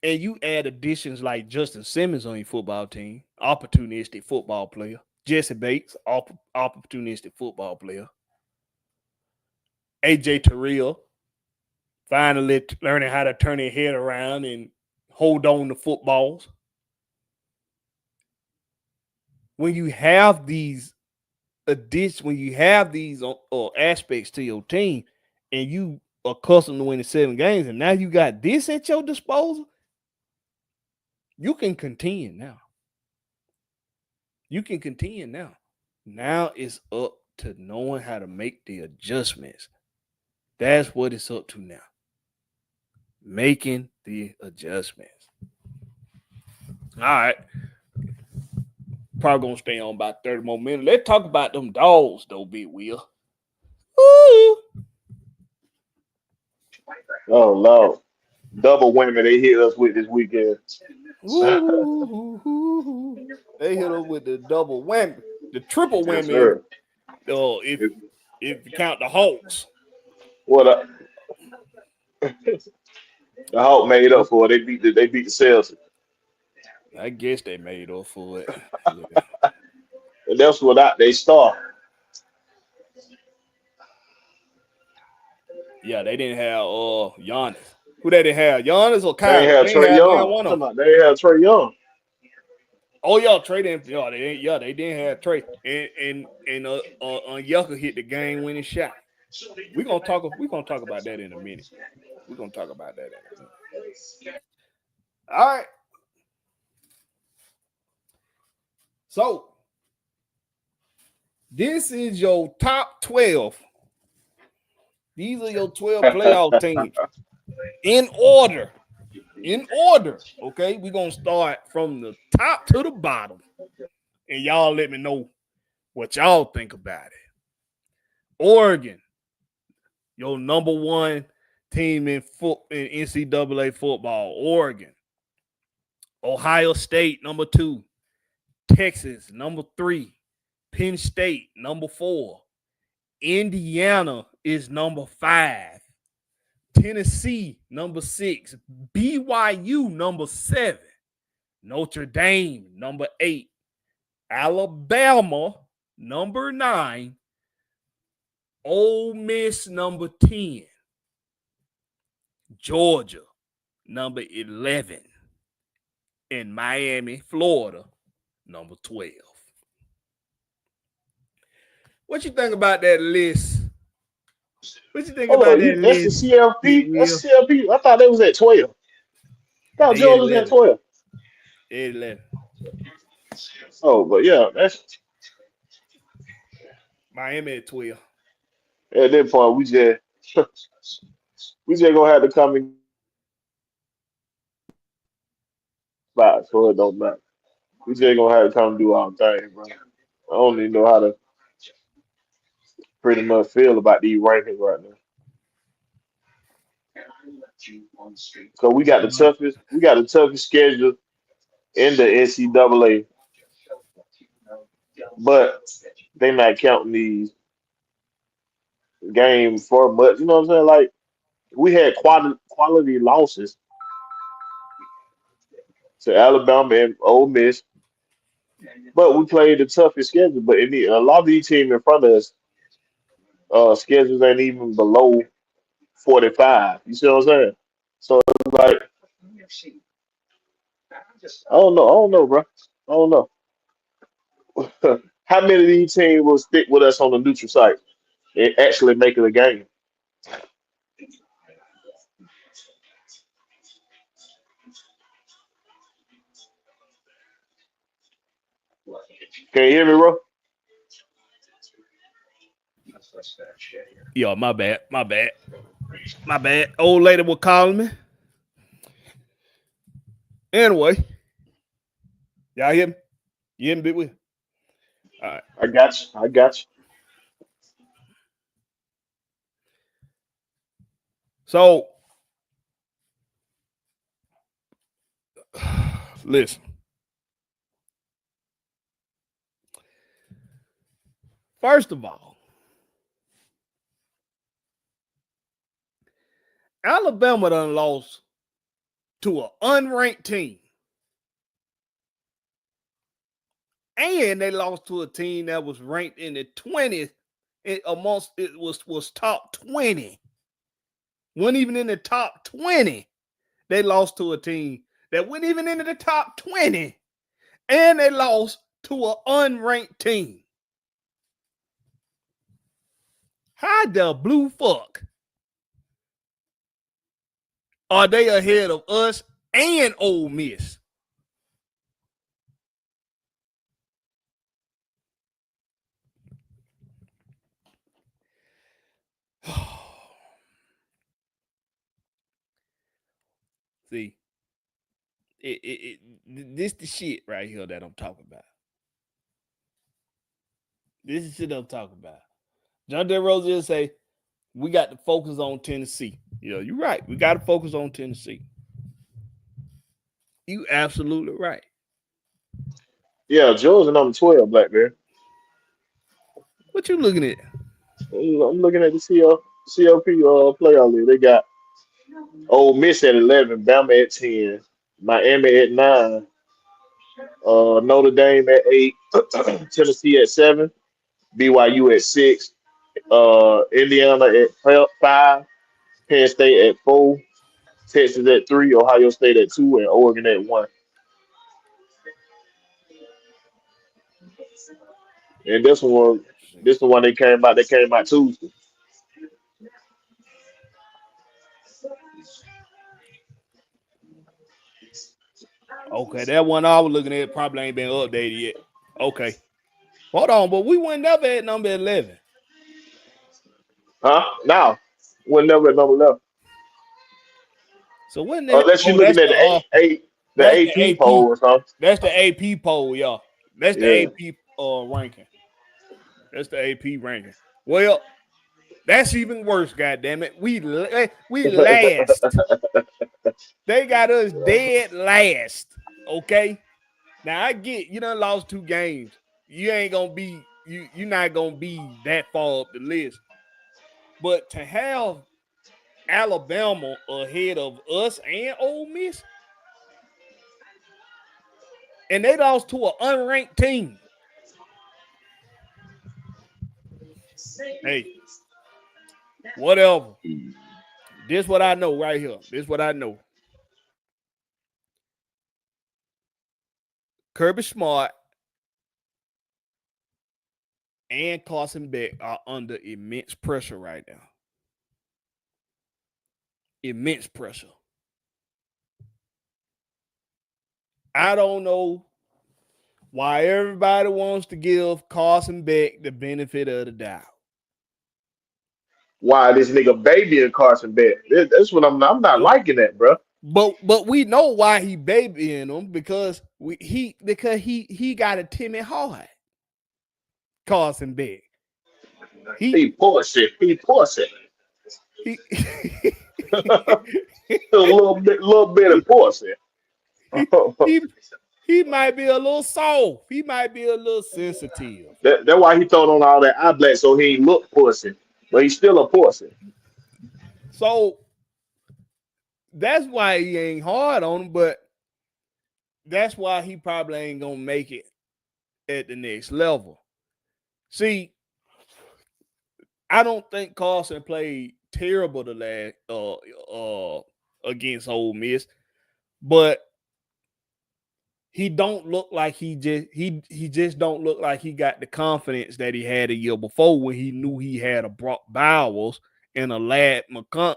and you add additions like Justin Simmons on your football team, opportunistic football player. Jesse Bates, opportunistic football player. AJ Terrell, finally learning how to turn their head around and hold on to footballs. When you have these aspects to your team, and you are accustomed to winning 7 games, and now you got this at your disposal, you can contend now. You can contend now. Now it's up to knowing how to make the adjustments. That's what it's up to now. Making the adjustments. All right. Probably gonna stay on about 30 more minutes. Let's talk about them Dawgs, though, Big Will. Ooh. Oh Lord, double whammy they hit us with this weekend. Ooh. They hit us with the double whammy, the triple Yes, whammy. sir. If you count the Hawks. What the Hawk made up for it. They beat the Celtics. I guess they made up for it. Yeah. And that's without they star. Yeah, they didn't have Giannis. Who they didn't have? Giannis or They ain't Kyrie? have They didn't Trey have neither Young. one of them. They ain't have Trey Young. Oh, y'all Trey didn't. They didn't have Trey. And Yucca hit the game winning shot. We're gonna talk about that in a minute. All right. So this is your top 12. These are your 12 playoff teams in order. Okay, we're gonna start from the top to the bottom, and y'all let me know what y'all think about it. Oregon, your number 1 team in NCAA football. Oregon. Ohio State, number 2. Texas, number 3. Penn State, number 4. Indiana is number 5. Tennessee, number 6. BYU, number 7. Notre Dame, number 8. Alabama, number 9. Ole Miss, number 10. Georgia, number 11. And Miami, Florida, number 12. What you think about that list? What you think Hold about on, that that's the list, Big CLP. That's Will? CLP. I thought they was at 12. I thought They at Georgia was at 11. 12. They at 11. Oh, but yeah, that's Miami at 12. at that point we just gonna have to come and spot so it don't matter. We just gonna have to come and do our thing, bro. I don't even know how to pretty much feel about these rankings right now. So we got the toughest schedule in the NCAA, but they not counting these games for much. You know what I'm saying? Like we had quality losses to Alabama and Ole Miss, but we played the toughest schedule. But a lot of these teams in front of us, schedules ain't even below 45. You see what I'm saying? So it's like I don't know, bro. I don't know. How many of these teams will stick with us on the neutral site and actually make it a game? Can you hear me, bro? Yo, my bad. Old lady was calling me. Anyway, y'all hear me? You hear me, Big Will? All right. I got you. I got you. So Listen. First of all, Alabama done lost to an unranked team. And they lost to a team that was ranked in the 20th. It was top 20. Wasn't even in the top 20. They lost to a team that wasn't even into the top 20. And they lost to an unranked team. How the blue fuck are they ahead of us and Ole Miss? See, this the shit right here that I'm talking about. This is shit I'm talking about. John D. Rose just say, we got to focus on Tennessee. Yeah, you're right. We got to focus on Tennessee. You absolutely right. Yeah, Georgia number 12, Blackberry. What you looking at? I'm looking at the CLP playoff league. They got Ole Miss at 11, Bama at 10, Miami at 9, Notre Dame at 8, Tennessee at 7, BYU at 6, Indiana at 5, Penn State at 4, Texas at 3, Ohio State at 2, and Oregon at 1. And this one, they came out. They came out Tuesday. Okay, that one I was looking at probably ain't been updated yet. Okay. Hold on, but we went never at number 11. Huh? Now, we're never at number 11. So wasn't that? Unless you're Oh, looking that's at the the that's the AP AP. poll or something. That's the AP poll, y'all. That's the Yeah. AP ranking. That's the AP ranking. Well, that's even worse. Goddamn it, we last. They got us dead last. Okay. Now I get you done lost 2 games. You ain't gonna be you're not gonna be that far up the list. But to have Alabama ahead of us and Ole Miss, and they lost to an unranked team. Hey, whatever. This what I know right here. This what I know. Kirby Smart and Carson Beck are under immense pressure right now. Immense pressure. I don't know why everybody wants to give Carson Beck the benefit of the doubt. Why this nigga baby and Carson Beck? That's what I'm not liking that, bro. But we know why he babying him because he got a timid heart. Carson Beck. He pussy. He pussy. He, a little bit of pussy. he might be a little soft. He might be a little sensitive. That's why he throwing on all that eye black so he ain't look pussy, but he's still a pussy. So that's why he ain't hard on him, but that's why he probably ain't gonna make it at the next level. See, I don't think Carson played terrible the last against Ole Miss, but he don't look like he just don't look like he got the confidence that he had a year before when he knew he had a Brock Bowers and a lad McConkey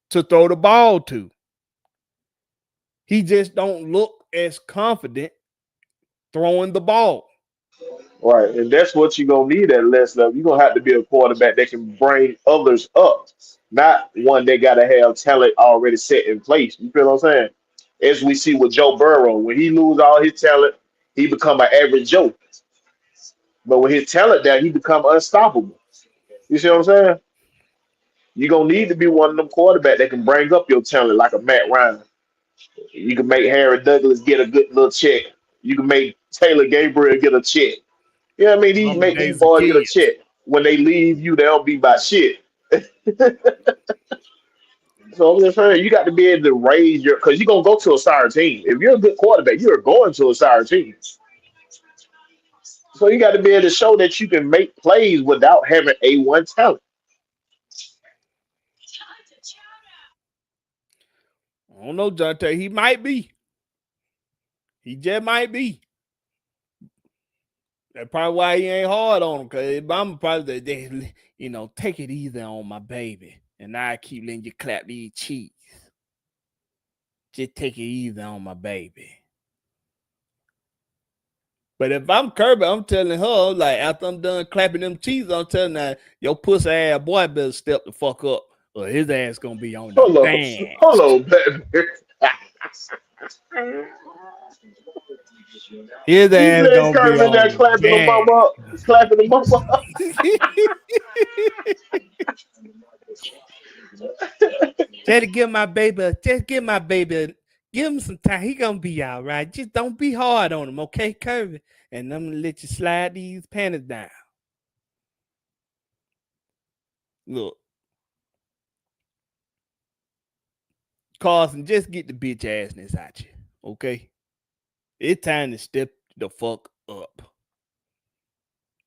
to throw the ball to. He just don't look as confident throwing the ball. Right, and that's what you're gonna need at less level. You're gonna have to be a quarterback that can bring others up, not one that gotta have talent already set in place. You feel what I'm saying? As we see with Joe Burrow, when he lose all his talent, he become an average Joe. But with his talent down, he become unstoppable. You see what I'm saying? You're gonna need to be one of them quarterbacks that can bring up your talent like a Matt Ryan. You can make Harry Douglas get a good little check. You can make Taylor Gabriel get a check. You know what I mean? These Summer make these days of boys get a kids. check. When they leave you, they don't be about shit. So I'm just saying, you got to be able to raise your, because you're gonna go to a sorry team. If you're a good quarterback, you're going to a sorry team. So you got to be able to show that you can make plays without having A1 talent. I don't know, Jonte. He might be. He just might be. That's probably why he ain't hard on him. Cause I'm probably take it easy on my baby, and I keep letting you clap these cheeks. Just take it easy on my baby. But if I'm Kirby, I'm telling her, like, after I'm done clapping them cheeks, I'm telling her, your pussy ass boy better step the fuck up, or his ass gonna be on the Hold on, hold bench. on, baby. His You ass let gonna be Kirby on there the clapping the bench. mama up, clapping the mama up. Just give my baby, give him some time. He gonna be all right. Just don't be hard on him, okay, Kirby? And I'm gonna let you slide these panties down. Look, Carson, just get the bitch assness out you, okay? It's time to step the fuck up.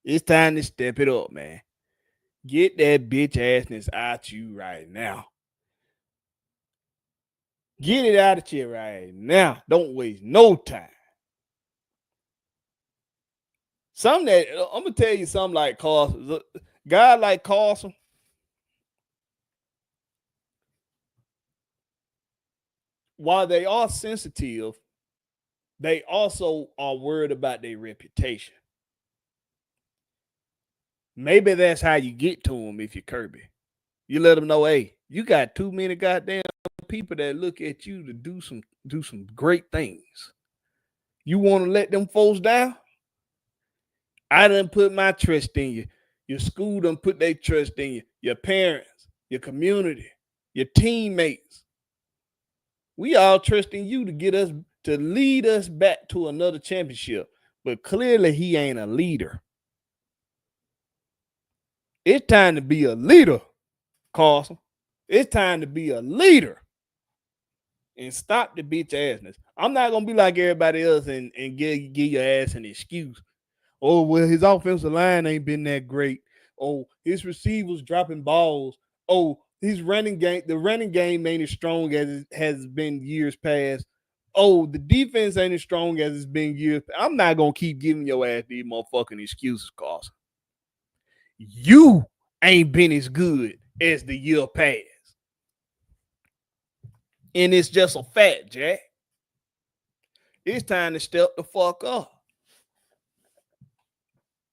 It's time to step it up, man. Get that bitch assness out you right now. Get it out of you right now. Don't waste no time. Something that I'm gonna tell you something like Carson. Guy like Carson, while they are sensitive, they also are worried about their reputation. Maybe that's how you get to them if you're Kirby. You let them know, hey, you got too many goddamn people that look at you to do some great things. You want to let them folks down? I done put my trust in you. Your school done put their trust in you. Your parents, your community, your teammates. We all trusting you to lead us back to another championship. But clearly he ain't a leader. It's time to be a leader, Carson. It's time to be a leader. And stop the bitch assness. I'm not gonna be like everybody else and give your ass an excuse. Oh, well, his offensive line ain't been that great. Oh, his receivers dropping balls. Oh, his the running game ain't as strong as it has been years past. Oh, the defense ain't as strong as it's been years. I'm not gonna keep giving your ass these motherfucking excuses, Carson. You ain't been as good as the year past. And it's just a fact, Jack. It's time to step the fuck up.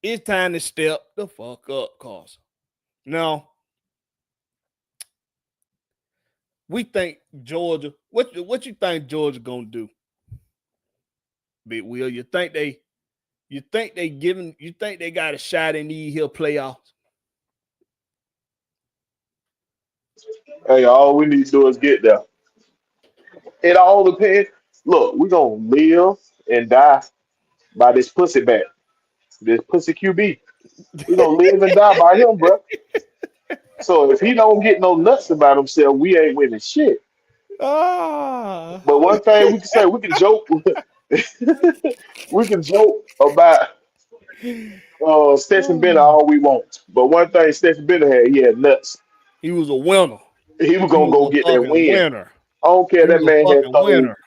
It's time to step the fuck up, Carson. Now, we think Georgia. What you think Georgia gonna do? Big Will, you think they got a shot in these here playoffs? Hey, all we need to do is get there. It all depends. Look, we gonna live and die by this pussy back, this pussy QB. We gonna live and die by him, bro. So if he don't get no nuts about himself, we ain't winning shit. Ah. But one thing we can say, we can joke, we can joke about Stetson Bennett all we want. But one thing Stetson Bennett had, he had nuts. He was a winner. He was He gonna was go a get that fucking win. winner. I don't care He that was a man had fucking throw. winner.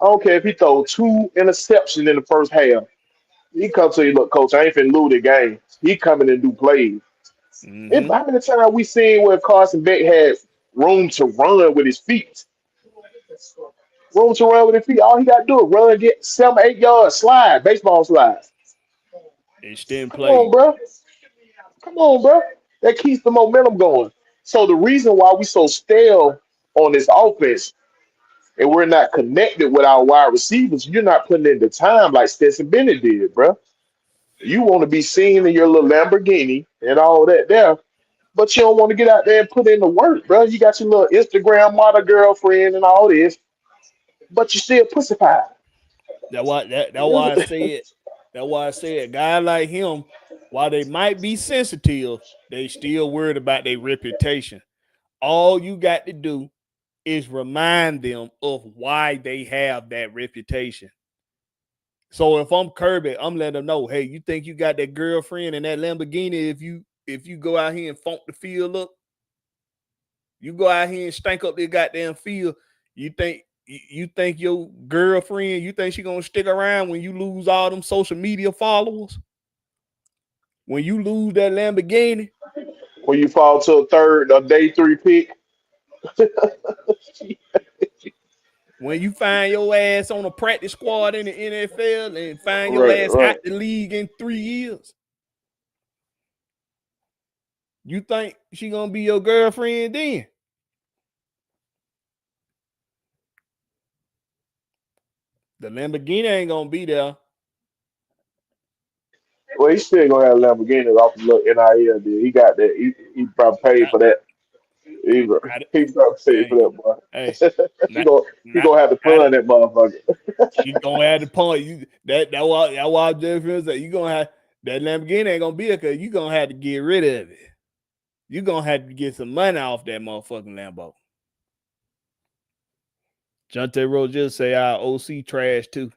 I don't care if he throw two interceptions in the first half. He come to you, look, coach, I ain't finna lose the game. He coming and do plays. Mm-hmm. How many times we seen where Carson Beck had room to run with his feet? Room to run with his feet. All he got to do is run, get 7, 8 yards, slide, baseball slide. Extend Come on, play. bro. Come on, bro. That keeps the momentum going. So the reason why we so stale on this offense and we're not connected with our wide receivers, you're not putting in the time like Stetson Bennett did, bro. You want to be seen in your little Lamborghini and all that there, but you don't want to get out there and put in the work, bro. You got your little Instagram model girlfriend and all this. but you still pussy pie. That's why I said. That's why I said a guy like him, while they might be sensitive, they still worried about their reputation. All you got to do is remind them of why they have that reputation. So if I'm Kirby, I'm letting them know, hey, you think you got that girlfriend in that Lamborghini if you go out here and funk the field up, you go out here and stank up the goddamn field, you think your girlfriend, you think she gonna stick around when you lose all them social media followers? When you lose that Lamborghini, When you fall to a day three pick, when you find your ass on a practice squad in the NFL and find your right, ass out right. the league in 3 years, you think she gonna be your girlfriend then? The Lamborghini ain't gonna be there. Well, he still gonna have Lamborghini off the little NIL deal. He got that. He probably paid Not, for that. He, not, he probably paid for hey, that, boy. hey, he not, gonna he not, gonna have to not, fund that motherfucker. you gonna have the point. That why Jeff feels that you gonna have that Lamborghini ain't gonna be there because you gonna have to get rid of it. You gonna have to get some money off that motherfucking Lambo. Jonte Rose just say our OC trash too.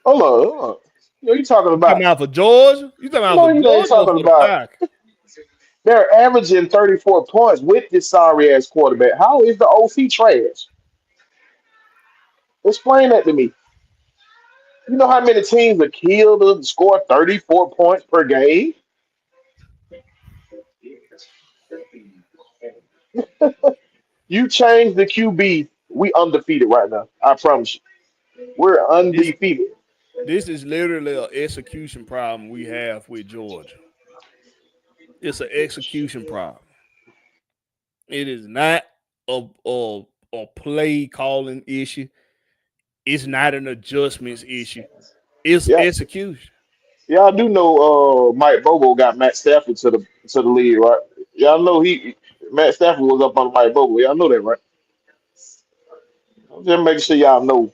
Hold on. You know you talking Come about? out for Georgia? You talking about No, for you ain't Georgia or talking for the about. Falcons? They're averaging 34 points with this sorry ass quarterback. How is the OC trash? Explain that to me. You know how many teams are killed to score 34 points per game? You change the QB, we undefeated right now. I promise you. We're This undefeated. this is literally an execution problem we have with Georgia. It's an execution problem. It is not a play calling issue. It's not an adjustments issue. It's Yeah. execution. Y'all do know Mike Bobo got Matt Stafford to the league, right? Y'all know he Matt Stafford was up on Mike Bobo. Y'all know that, right? I'm just making sure y'all know.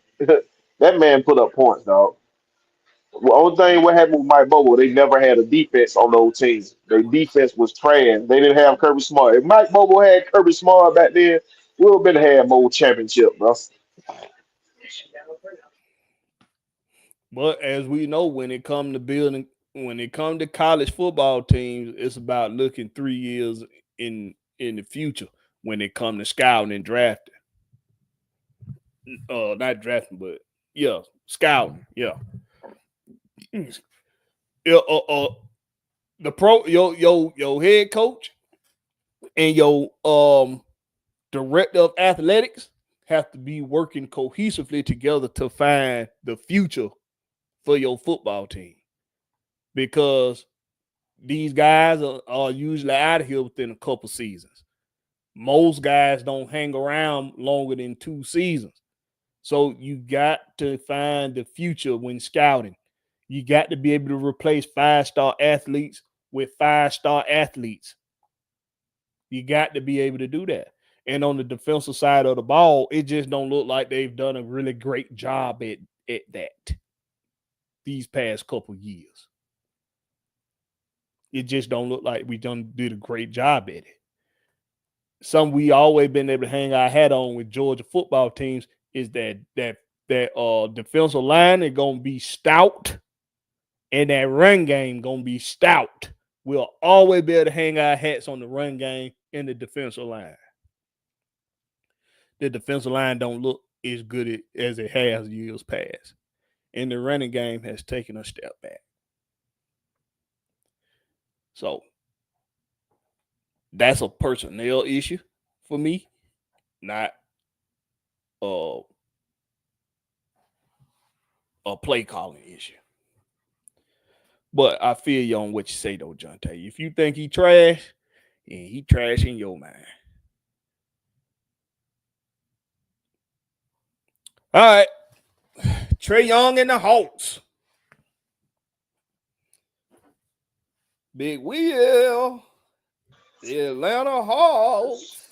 That man put up points, dog. The only thing what happened with Mike Bobo, they never had a defense on those teams. Their defense was trash. They didn't have Kirby Smart. If Mike Bobo had Kirby Smart back then, we would have been had more championship, bro. But as we know, when it comes to college football teams, it's about looking 3 years in the future when it comes to scouting and drafting. Not drafting, but yeah, scouting. Yeah. Yeah, the pro your head coach and your director of athletics have to be working cohesively together to find the future for your football team, because these guys are usually out of here within a couple seasons. Most guys don't hang around longer than 2 seasons. So you got to find the future when scouting. You got to be able to replace 5-star athletes with 5-star athletes. You got to be able to do that. And on the defensive side of the ball, it just don't look like they've done a really great job at that these past couple years. It just don't look like we did a great job at it. Something we always been able to hang our hat on with Georgia football teams is that defensive line is gonna be stout, and that run game gonna be stout. We'll always be able to hang our hats on the run game and the defensive line. The defensive line don't look as good as it has years past, and the running game has taken a step back. So that's a personnel issue for me, not uh, a play calling issue. But I feel you on what you say though, Jonte. If you think he trash, yeah, he trash in your mind. All right. Trey Young and the Hawks. Big Will. The Atlanta Hawks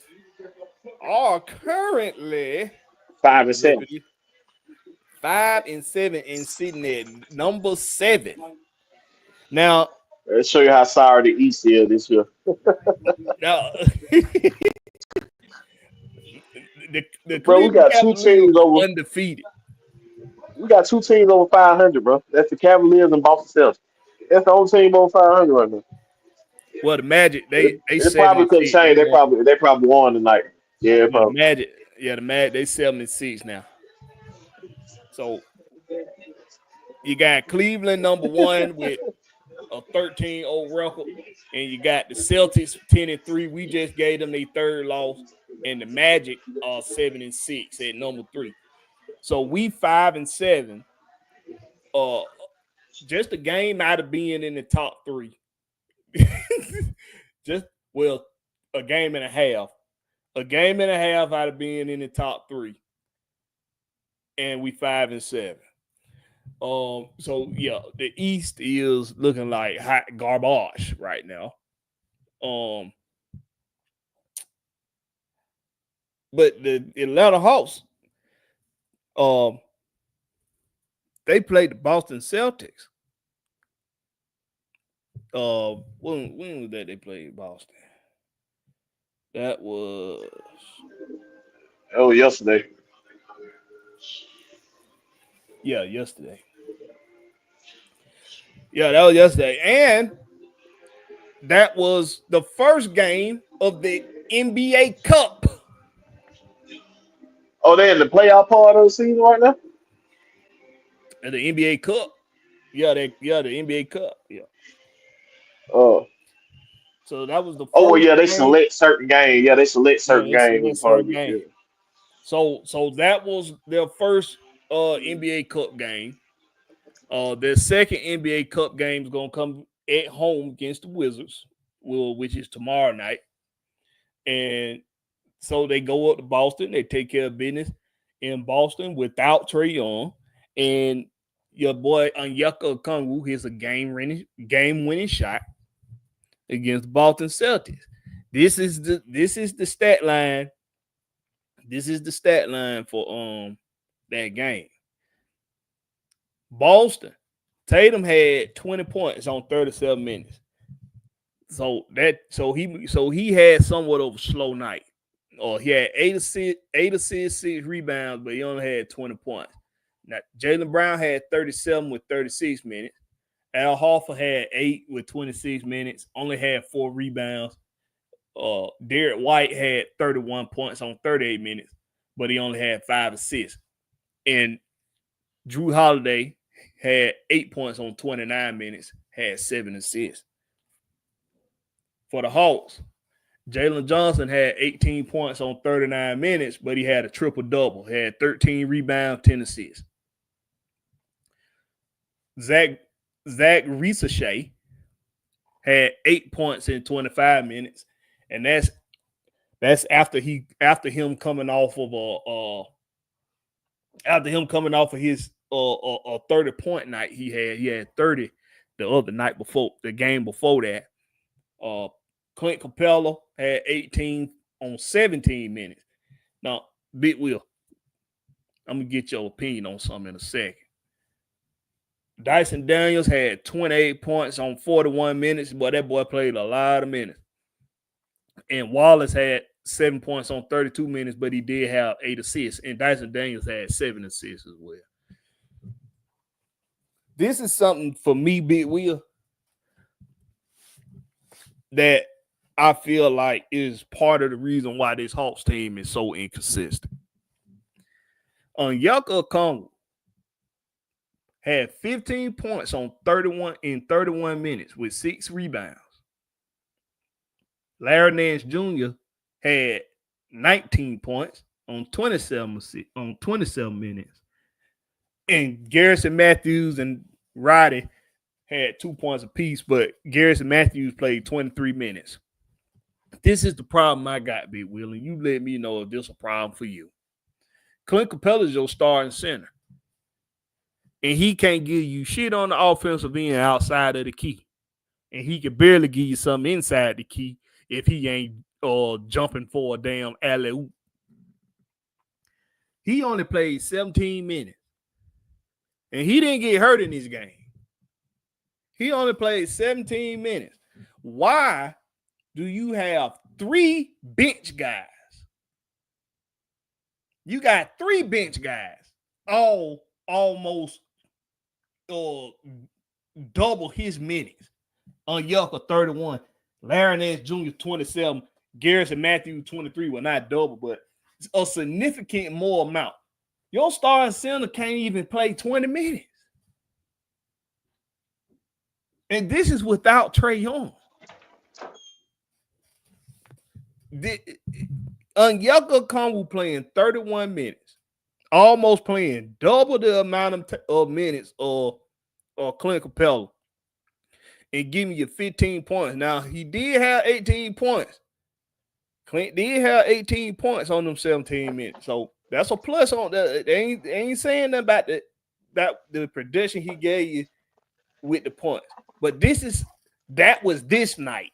are currently 5-7. 5-7 and sitting at number 7. Now, Let's show you how sorry the East is this year. now the Bro, we Cleveland got two Cavaliers teams over. are undefeated. We got two teams over 500, bro. That's the Cavaliers and Boston Celtics. That's the only team over 500 right now. Well, the Magic, they It probably could 76. change. They probably won tonight. Yeah, The probably. Magic, they 76 now. So you got Cleveland number 1 with a 13-0 record, and you got the Celtics 10-3. We just gave them their third loss, and the Magic are 7-6 at number 3. So we 5-7. Just a game out of being in the top 3. A game and a half. A game and a half out of being in the top 3. And we 5-7. So yeah, the East is looking like hot garbage right now. But the Atlanta Hawks, they played the Boston Celtics. When was that they played Boston? That was yesterday. Yeah, yesterday. Yeah, that was yesterday. And that was the first game of the NBA Cup. Oh, they're in the playoff part of the season right now? And the NBA Cup. Yeah, the NBA Cup. Yeah. Oh. So that was the first Oh, yeah, they game. select certain games. Yeah, they select certain games. So that was their first NBA Cup game. Their second NBA Cup game is going to come at home against the Wizards, which is tomorrow night. And so they go up to Boston. They take care of business in Boston without Trae Young. And your boy Onyeka Okongwu hits a game-winning shot against the Boston Celtics. This is the stat line. This is the stat line for that game. Boston, Tatum had 20 points on 37 minutes. So he had somewhat of a slow night. He had 8 assists, 6 rebounds, but he only had 20 points. Now Jaylen Brown had 37 with 36 minutes. Al Horford had 8 with 26 minutes, only had 4 rebounds. Derek White had 31 points on 38 minutes, but he only had 5 assists. And Drew Holiday had 8 points on 29 minutes, had 7 assists. For the Hawks, Jalen Johnson had 18 points on 39 minutes, but he had a triple-double. He had 13 rebounds, 10 assists. Zach Risachet had 8 points in 25 minutes, and that's after him coming off of his 30-point night he had 30 the other night before the game before that. Clint Capella had 18 on 17 minutes. Now, Big Will, I'm gonna get your opinion on something in a second. Dyson Daniels had 28 points on 41 minutes, but that boy played a lot of minutes. And Wallace had 7 points on 32 minutes, but he did have 8 assists. And Dyson Daniels had 7 assists as well. This is something for me, Big Will, that I feel like is part of the reason why this Hawks team is so inconsistent. Onyeka Okongwu had 15 points on 31 minutes with 6 rebounds. Larry Nance Jr. had 19 points on 27 minutes. And Garrison Matthews and Roddy had 2 points apiece, but Garrison Matthews played 23 minutes. This is the problem I got, Big Will, and you let me know if this is a problem for you. Clint Capella is your starting center, and he can't give you shit on the offensive end outside of the key, and he can barely give you something inside the key if he ain't jumping for a damn alley-oop He only played 17 minutes. And he didn't get hurt in this game. He only played 17 minutes. Why do you have 3 bench guys? You got 3 bench guys, all almost double his minutes. Yucca 31, Larry Nance Jr. 27, Garrison Matthews 23. Well, not double, but it's a significant more amount. Your starting center can't even play 20 minutes. And this is without Trey Young. Yucca Kongwu playing 31 minutes, almost playing double the amount of minutes of Clint Capella, and give me your 15 points. Now, he did have 18 points. Clint did have 18 points on them 17 minutes. So that's a plus on that. They ain't saying nothing about the production he gave you with the points. But that was this night.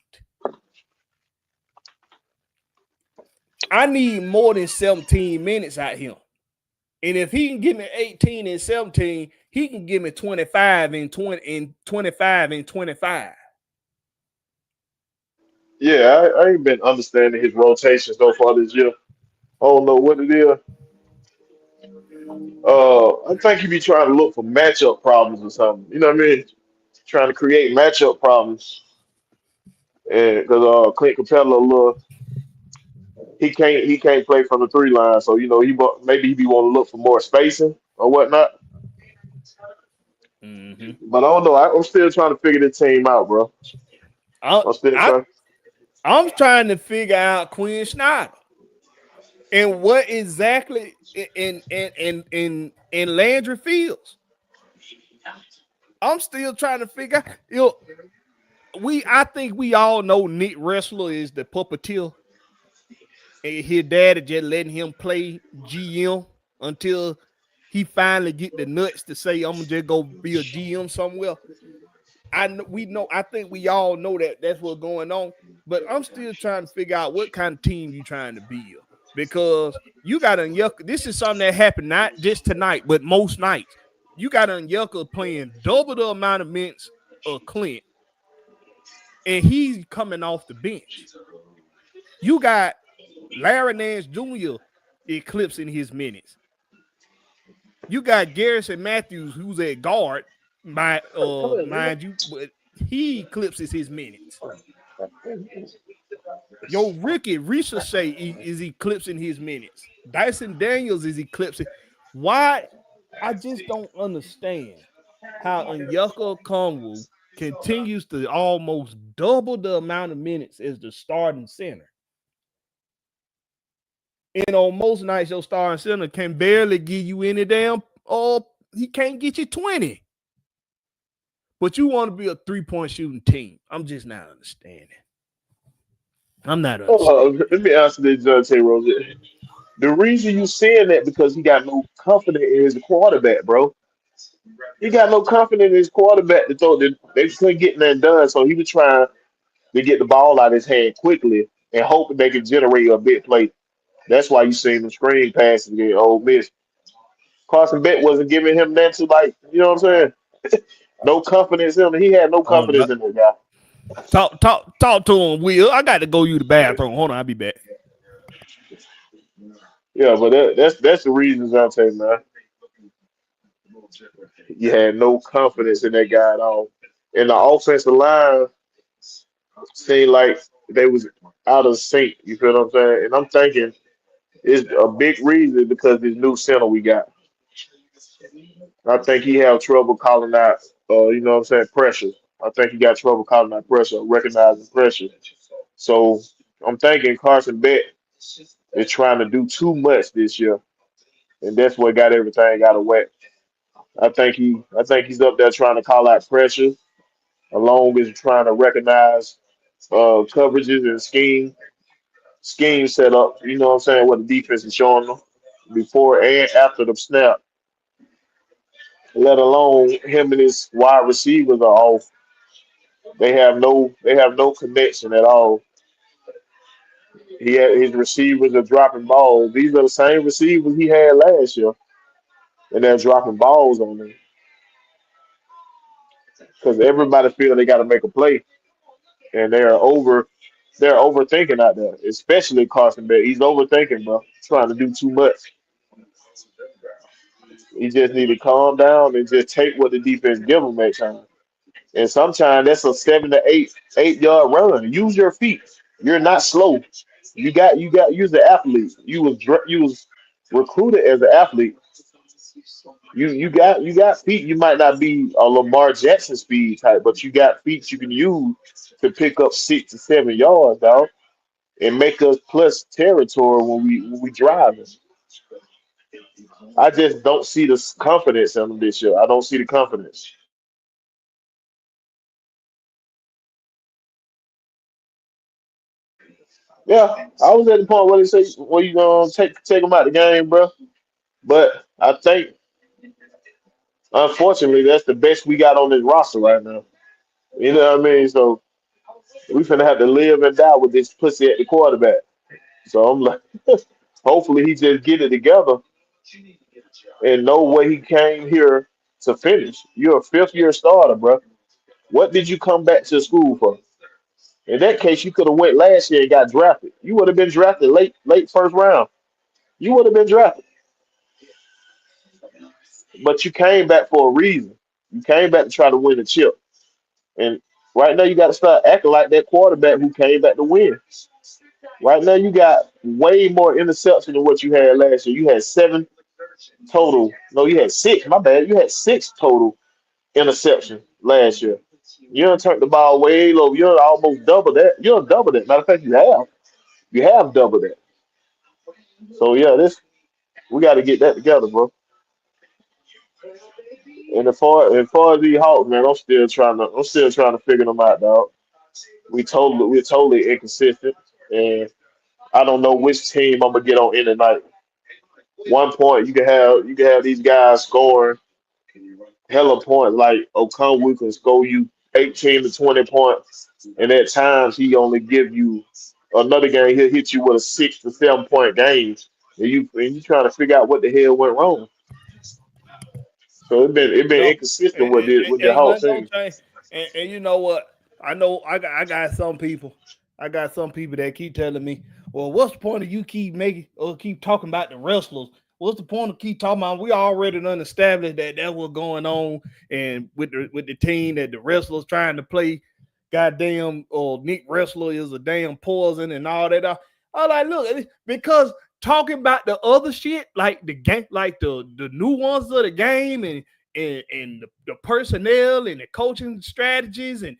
I need more than 17 minutes out of him. And if he can give me 18 and 17, he can give me 25 and 20 and 25 and 25. Yeah, I ain't been understanding his rotation so far this year. I don't know what it is. I think he be trying to look for matchup problems or something. You know what I mean? Trying to create matchup problems. And because Clint Capella, he can't play from the 3 line, so maybe he be want to look for more spacing or whatnot. Mm-hmm. But I don't know. I'm still trying to figure the team out, bro. I'm trying to figure out Quinn Snyder and what exactly in Landry Fields. I'm still trying to figure out. I think we all know Nick Wrestler is the puppeteer. And his daddy just letting him play GM until he finally get the nuts to say, I'm gonna just go be a GM somewhere. I think we all know that that's what's going on, but I'm still trying to figure out what kind of team you trying to build, because you got Yucca. This is something that happened not just tonight, but most nights. You got Yucca playing double the amount of minutes of Clint, and he's coming off the bench. You got Larry Nance Jr. eclipsing his minutes. You got Garrison Matthews, who's at guard, mind you, but he eclipses his minutes. Yo, Ricky Ricochet is eclipsing his minutes. Dyson Daniels is eclipsing. Why? I just don't understand how Onyeka Okongwu continues to almost double the amount of minutes as the starting center. And on most nights, your starting center can barely give you any damn, he can't get you 20. But you want to be a 3-point shooting team. I'm just not understanding. I'm not understanding. Let me answer this, Tay Rose. The reason you saying that because he got no confidence in his quarterback, bro. He got no confidence in his quarterback to throw. They couldn't get that done, so he was trying to get the ball out of his hand quickly and hoping they could generate a big play. That's why you seen them screen passes against Ole Miss. Carson Beck wasn't giving him that to, like, you know what I'm saying? No confidence in him. He had no confidence in that guy. Talk to him, Will. I got to go use the bathroom. Hold on, I'll be back. Yeah, but that's the reasons I'm saying, man. You had no confidence in that guy at all. And the offensive line seemed like they was out of sync. You feel what I'm saying? And I'm thinking it's a big reason because this new center we got. I think he have trouble calling out, pressure. I think he got trouble calling out pressure, recognizing pressure. So I'm thinking Carson Beck is trying to do too much this year, and that's what got everything out of whack. I think he's up there trying to call out pressure, along with trying to recognize coverages and scheme set up. You know what I'm saying? What the defense is showing them before and after the snap. Let alone him and his wide receivers are off. They have no connection at all. His receivers are dropping balls. These are the same receivers he had last year, and they're dropping balls on him because everybody feel they got to make a play, and they're overthinking out there, especially Carson Beck. He's overthinking, bro. Trying to do too much. He just need to calm down and just take what the defense give him at times. And sometimes that's a 7 to 8 yard run. Use your feet. You're not slow. You got you're the athlete. You was recruited as an athlete. You got feet. You might not be a Lamar Jackson speed type, but you got feet you can use to pick up 6 to 7 yards, dog, and make us plus territory when we driving. I just don't see the confidence in him this year. I don't see the confidence. Yeah, I was at the point where they say, "Well, you gonna take him out the game, bro?" But I think, unfortunately, that's the best we got on this roster right now. You know what I mean? So we finna have to live and die with this pussy at the quarterback. So I'm like, hopefully he just get it together and know what he came here to finish. You're a 5th year starter, bro. What did you come back to school for? In that case, you could have went last year and got drafted. You would have been drafted late first round. You would have been drafted, but you came back for a reason. You came back to try to win a chip, and right now you got to start acting like that quarterback who came back to win. Right now you got way more interception than what you had last year. You had 7 total. No, you had 6. My bad. You had 6 total interception last year. You done turned the ball way low. You done almost double that. You done double that. Matter of fact, you have. You have doubled that. So yeah, this we got to get that together, bro. And as far as the Hawks, man, I'm still trying to figure them out, dog. We're totally inconsistent, and I don't know which team I'm gonna get on in tonight. One point you can have these guys scoring hella points, like Okongwu can score you 18 to 20 points, and at times he only give you another game. He'll hit you with a 6 to 7 point game, and you trying to figure out what the hell went wrong. So it been No, inconsistent and, with and, it with the and whole nothing gonna team. change. And you know what? I know I got some people. I got some people that keep telling me, "Well, what's the point of you keep making or keep talking about the wrestlers? What's the point of keep talking about? We already done established that was going on, and with the team that the wrestlers trying to play, goddamn, or Nick Wrestler is a damn poison and all that. I like look because talking about the other shit, like the game, like the nuance of the game and the personnel and the coaching strategies and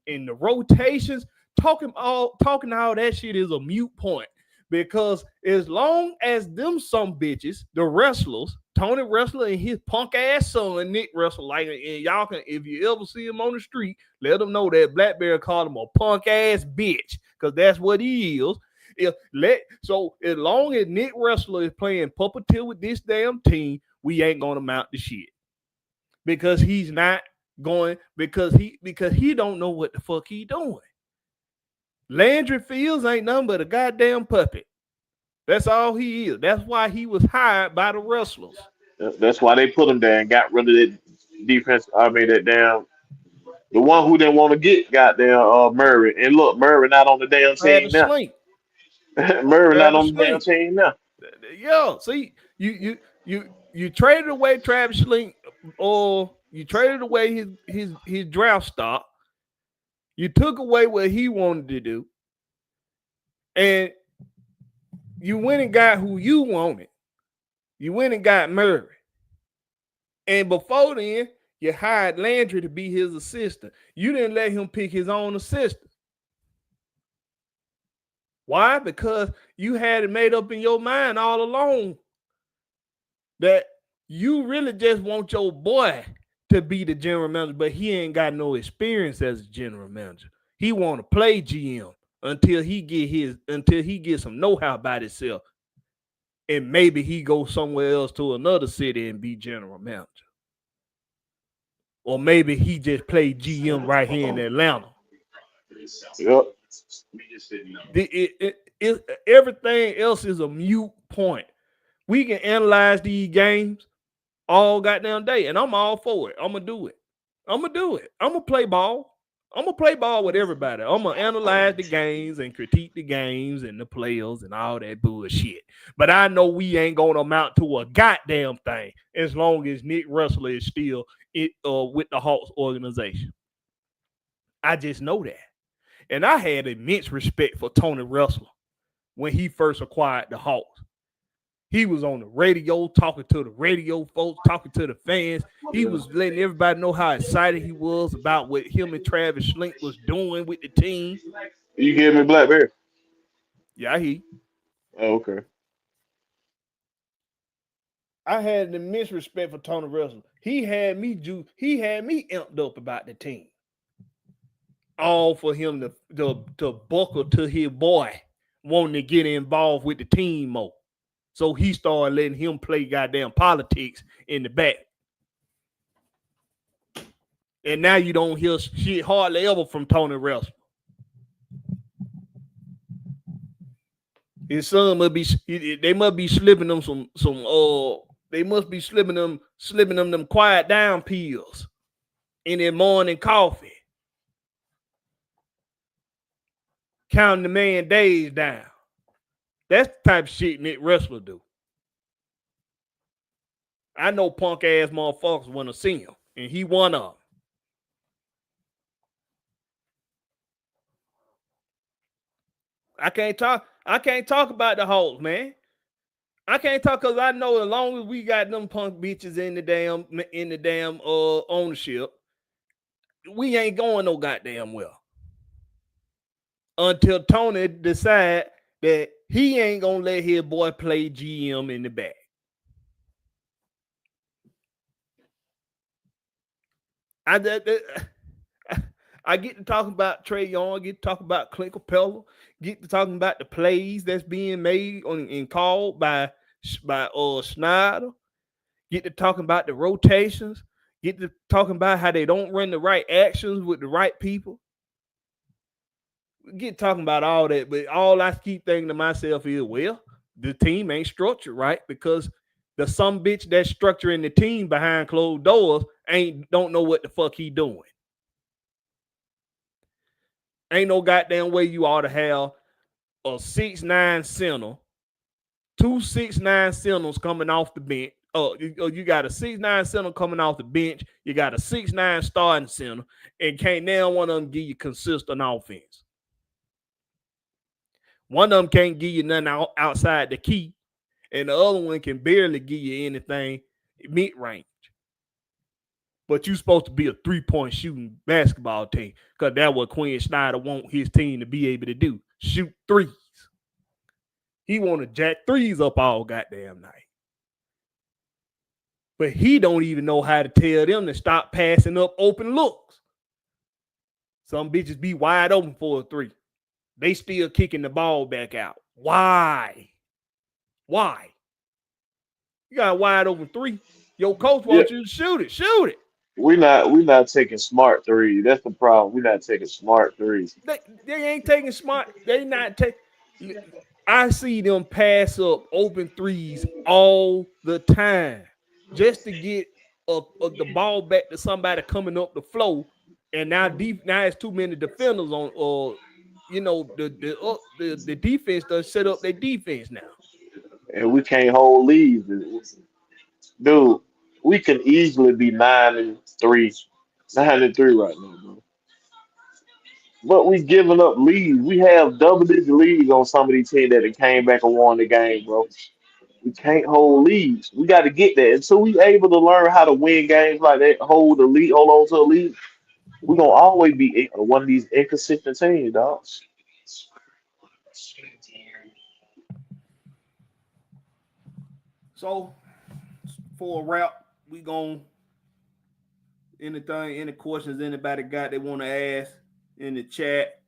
the rotations, talking all that shit is a mute point. Because as long as them some bitches, the wrestlers, Tony Wrestler and his punk ass son Nick Wrestler, like, and y'all can, if you ever see him on the street, let them know that Blackberry called him a punk ass bitch, because that's what he is. So as long as Nick Wrestler is playing puppeteer with this damn team, we ain't gonna mount the shit, because he's not going, because he don't know what the fuck he doing. Landry Fields ain't nothing but a goddamn puppet. That's all he is. That's why he was hired by the wrestlers. That's why they put him there and got rid of that defense. I mean that damn the one who didn't want to get goddamn Murray. And look, Murray not on the damn team Travis now. Slink. Murray not Travis on the damn Slink. team now. Yo, see, you traded away Travis Slink, or you traded away his draft stock. You took away what he wanted to do, and you went and got who you wanted. You went and got Murray. And before then, you hired Landry to be his assistant. You didn't let him pick his own assistant. Why? Because you had it made up in your mind all along that you really just want your boy to be the general manager, but he ain't got no experience as a general manager. He want to play GM until he get some know-how about himself. And maybe he goes somewhere else to another city and be general manager. Or maybe he just played GM right here in Atlanta. Yep. Everything else is a mute point. We can analyze these games all goddamn day, and I'm all for it. I'm gonna do it. I'm gonna play ball. I'm gonna play ball with everybody. I'm gonna analyze the games and critique the games and the players and all that bullshit. But I know we ain't gonna amount to a goddamn thing as long as Nick Russell is still with the Hawks organization. I just know that. And I had immense respect for Tony Russell when he first acquired the Hawks. He was on the radio, talking to the radio folks, talking to the fans. He was letting everybody know how excited he was about what him and Travis Schlink was doing with the team. You give me Blakberry? Yeah, Oh, okay. I had an immense respect for Tony Russell. He had me amped up about the team. All for him to buckle to his boy, wanting to get involved with the team more. So he started letting him play goddamn politics in the back. And now you don't hear shit hardly ever from Tony Russell. His son must be slipping them they must be slipping them quiet down pills in their morning coffee. Counting the man days down. That's the type of shit Nick Russell do. I know punk ass motherfuckers want to see him, and he one of them. I can't talk about the Hawks, man. I can't talk because I know as long as we got them punk bitches in the damn ownership, we ain't going no goddamn well. Until Tony decide that he ain't gonna let his boy play GM in the back. I get to talking about Trey Young, get to talking about Clint Capella, get to talking about the plays that's being made and called by Snyder, get to talking about the rotations, get to talking about how they don't run the right actions with the right people. Get talking about all that, but all I keep thinking to myself is, well, the team ain't structured right because the some bitch that's structuring the team behind closed doors don't know what the fuck he doing. Ain't no goddamn way you ought to have a 6'9" center, 2 6'9" centers coming off the bench. You got a 6'9" center coming off the bench. You got a 6'9" starting center, and can't now one of them give you consistent offense. One of them can't give you nothing outside the key, and the other one can barely give you anything mid-range. But you're supposed to be a 3-point shooting basketball team because that's what Quinn Snyder want his team to be able to do, shoot threes. He want to jack threes up all goddamn night. But he don't even know how to tell them to stop passing up open looks. Some bitches be wide open for a three. They still kicking the ball back out. Why? You got a wide open three. Your coach wants you to shoot it. Shoot it. We're not taking smart threes. That's the problem. We're not taking smart threes. They ain't taking smart. They not taking. I see them pass up open threes all the time just to get the ball back to somebody coming up the floor. And now it's too many defenders on. The defense does set up their defense now. And we can't hold leads. Dude, we can easily be 9-3. 9-3 right now, bro. But we giving up leads. We have double-digit leads on some of these teams that came back and won the game, bro. We can't hold leads. We got to get that. Until we able to learn how to win games like that, hold on to a lead, we're going to always be one of these inconsistent teams, dogs. So, for a wrap, we going any questions anybody got they want to ask in the chat,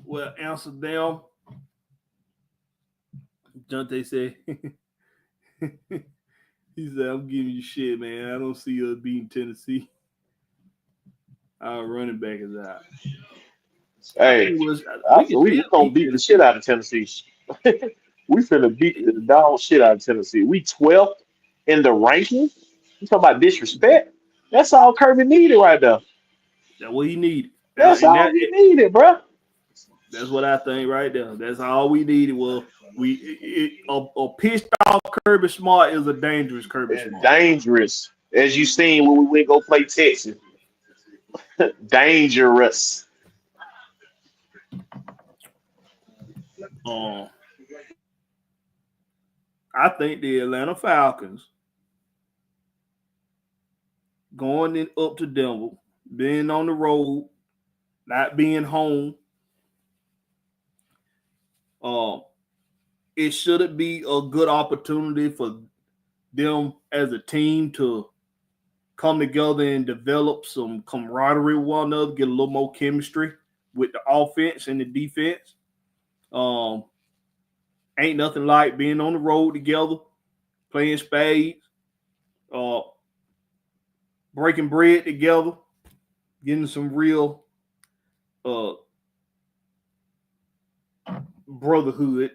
we'll answer them. Jonte said, he said, I'm giving you shit, man. I don't see us beating Tennessee. Our running back is out. Hey, We can we still gonna beat beat the shit Tennessee. out of Tennessee. We finna beat the dog shit out of Tennessee. We 12th in the ranking. You talking about disrespect? That's all Kirby needed right there. That's what he needed. That's And all he needed, bro. that's what I think right there. That's all we needed. Well, a pissed off Kirby Smart is a dangerous Kirby It's Smart. dangerous. As you seen when we went go play Texas. Dangerous. Um, I think the Atlanta Falcons going in up to Denver, being on the road, not being home. Um, it should be a good opportunity for them as a team to come together and develop some camaraderie with one another, get a little more chemistry with the offense and the defense. Um, ain't nothing like being on the road together, playing spades, uh, breaking bread together, getting some real brotherhood,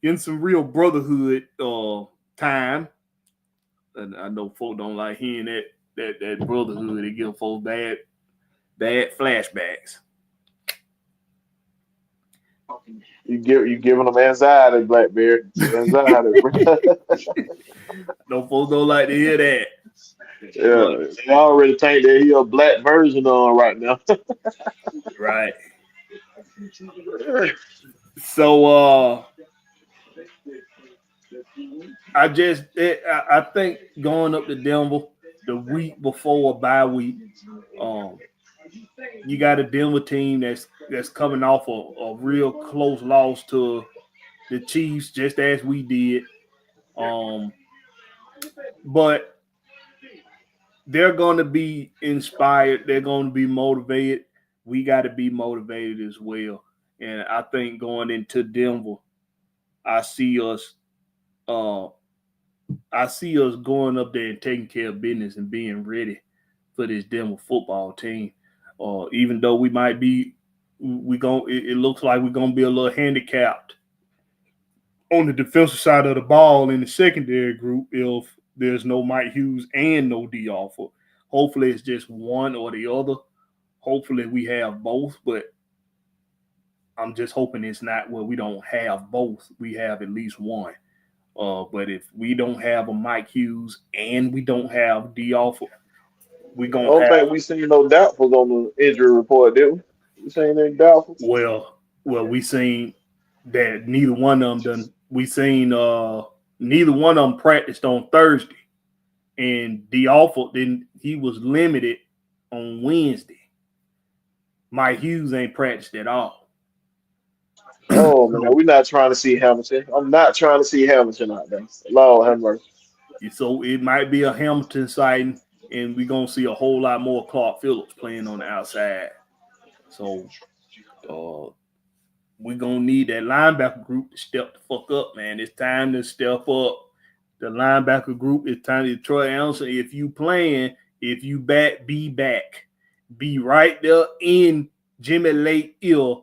getting some real brotherhood time. And I know folk don't like hearing that brotherhood. It give folks bad flashbacks. You giving them anxiety, Blackberry. Anxiety, bro. No folks don't like to hear that. Yeah, they already think that he a black version on right now. Right. So I think going up to Denver the week before a bye week, you got a Denver team that's coming off a real close loss to the Chiefs, just as we did. But they're going to be inspired. They're going to be motivated. We got to be motivated as well. And I think going into Denver, I see us going up there and taking care of business and being ready for this Denver football team. Even though we might be, it looks like we're gonna be a little handicapped on the defensive side of the ball in the secondary group if there's no Mike Hughes and no D Offer. Hopefully it's just one or the other. Hopefully we have both, but I'm just hoping it's not where we don't have both. We have at least one. But if we don't have a Mike Hughes and we don't have D Offer, we're I gonna don't have think we seen no doubtfuls on the injury report, did we? We seen any doubtfuls? we seen that neither one of them done. We seen neither one of them practiced on Thursday, and D Offer didn't. He was limited on Wednesday. Mike Hughes ain't practiced at all. Oh man, we're not trying to see Hamilton. I'm not trying to see Hamilton out there. Lord have mercy. So it might be a Hamilton sighting, and we're gonna see a whole lot more Clark Phillips playing on the outside. So we're gonna need that linebacker group to step the fuck up, man. It's time to step up. The linebacker group, it's time to Troy Anderson. If you playing, if you back, be back. Be right there in Jimmy Lake ear.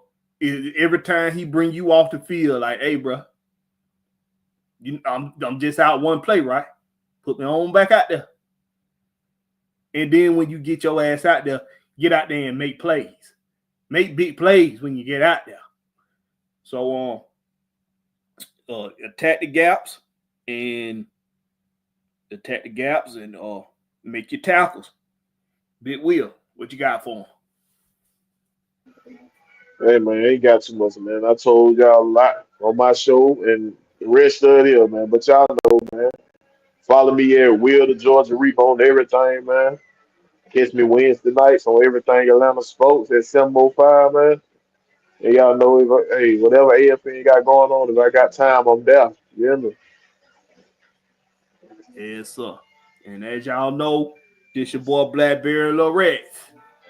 Every time he bring you off the field, like, hey, bro, I'm just out one play, right? Put me on back out there. And then when you get your ass out there, get out there and make plays. Make big plays when you get out there. So attack the gaps and make your tackles. Big Will, what you got for him? Hey man, ain't got too much, man. I told y'all a lot on my show and the rest of it here, man. But y'all know, man. Follow me at Will the Georgia Reap on everything, man. Catch me Wednesday nights on everything Atlanta Sports at 7:05, man. And y'all know if hey, whatever AFN got going on, if I got time, I'm there. You hear me? Yes, sir. And as y'all know, this your boy Blakberry Lorette.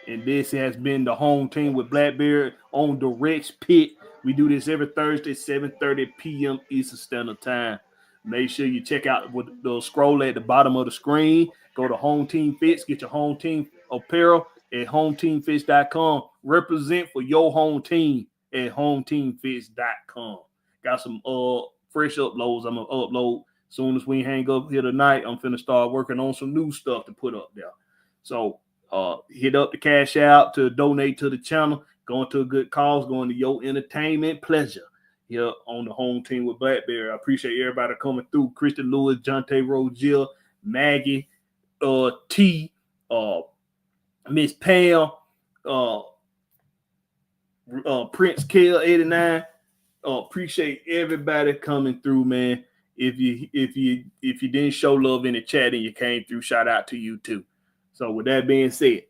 And this has been the home team with Blakberry on the Rex Pit. We do this every Thursday, 7:30 p.m. Eastern Standard Time. Make sure you check out the scroll at the bottom of the screen. Go to Home Team Fits. Get your home team apparel at hometeamfits.com. represent for your home team at hometeamfits.com. Got some fresh uploads I'm gonna upload soon as we hang up here tonight. I'm finna start working on some new stuff to put up there. So hit up the cash out to donate to the channel, going to a good cause, going to your entertainment pleasure here on the home team with Blakberry. I appreciate everybody coming through. Christian Lewis, Jonte Rozier, Maggie, T, Miss Pam, Prince Kill 89. Appreciate everybody coming through, man. If you didn't show love in the chat and you came through, shout out to you too. So with that being said,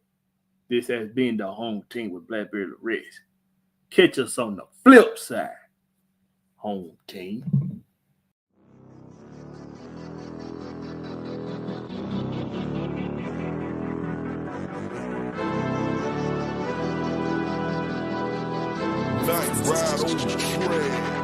this has been the home team with Blakberry Reds. Catch us on the flip side, home team. Night ride on the train.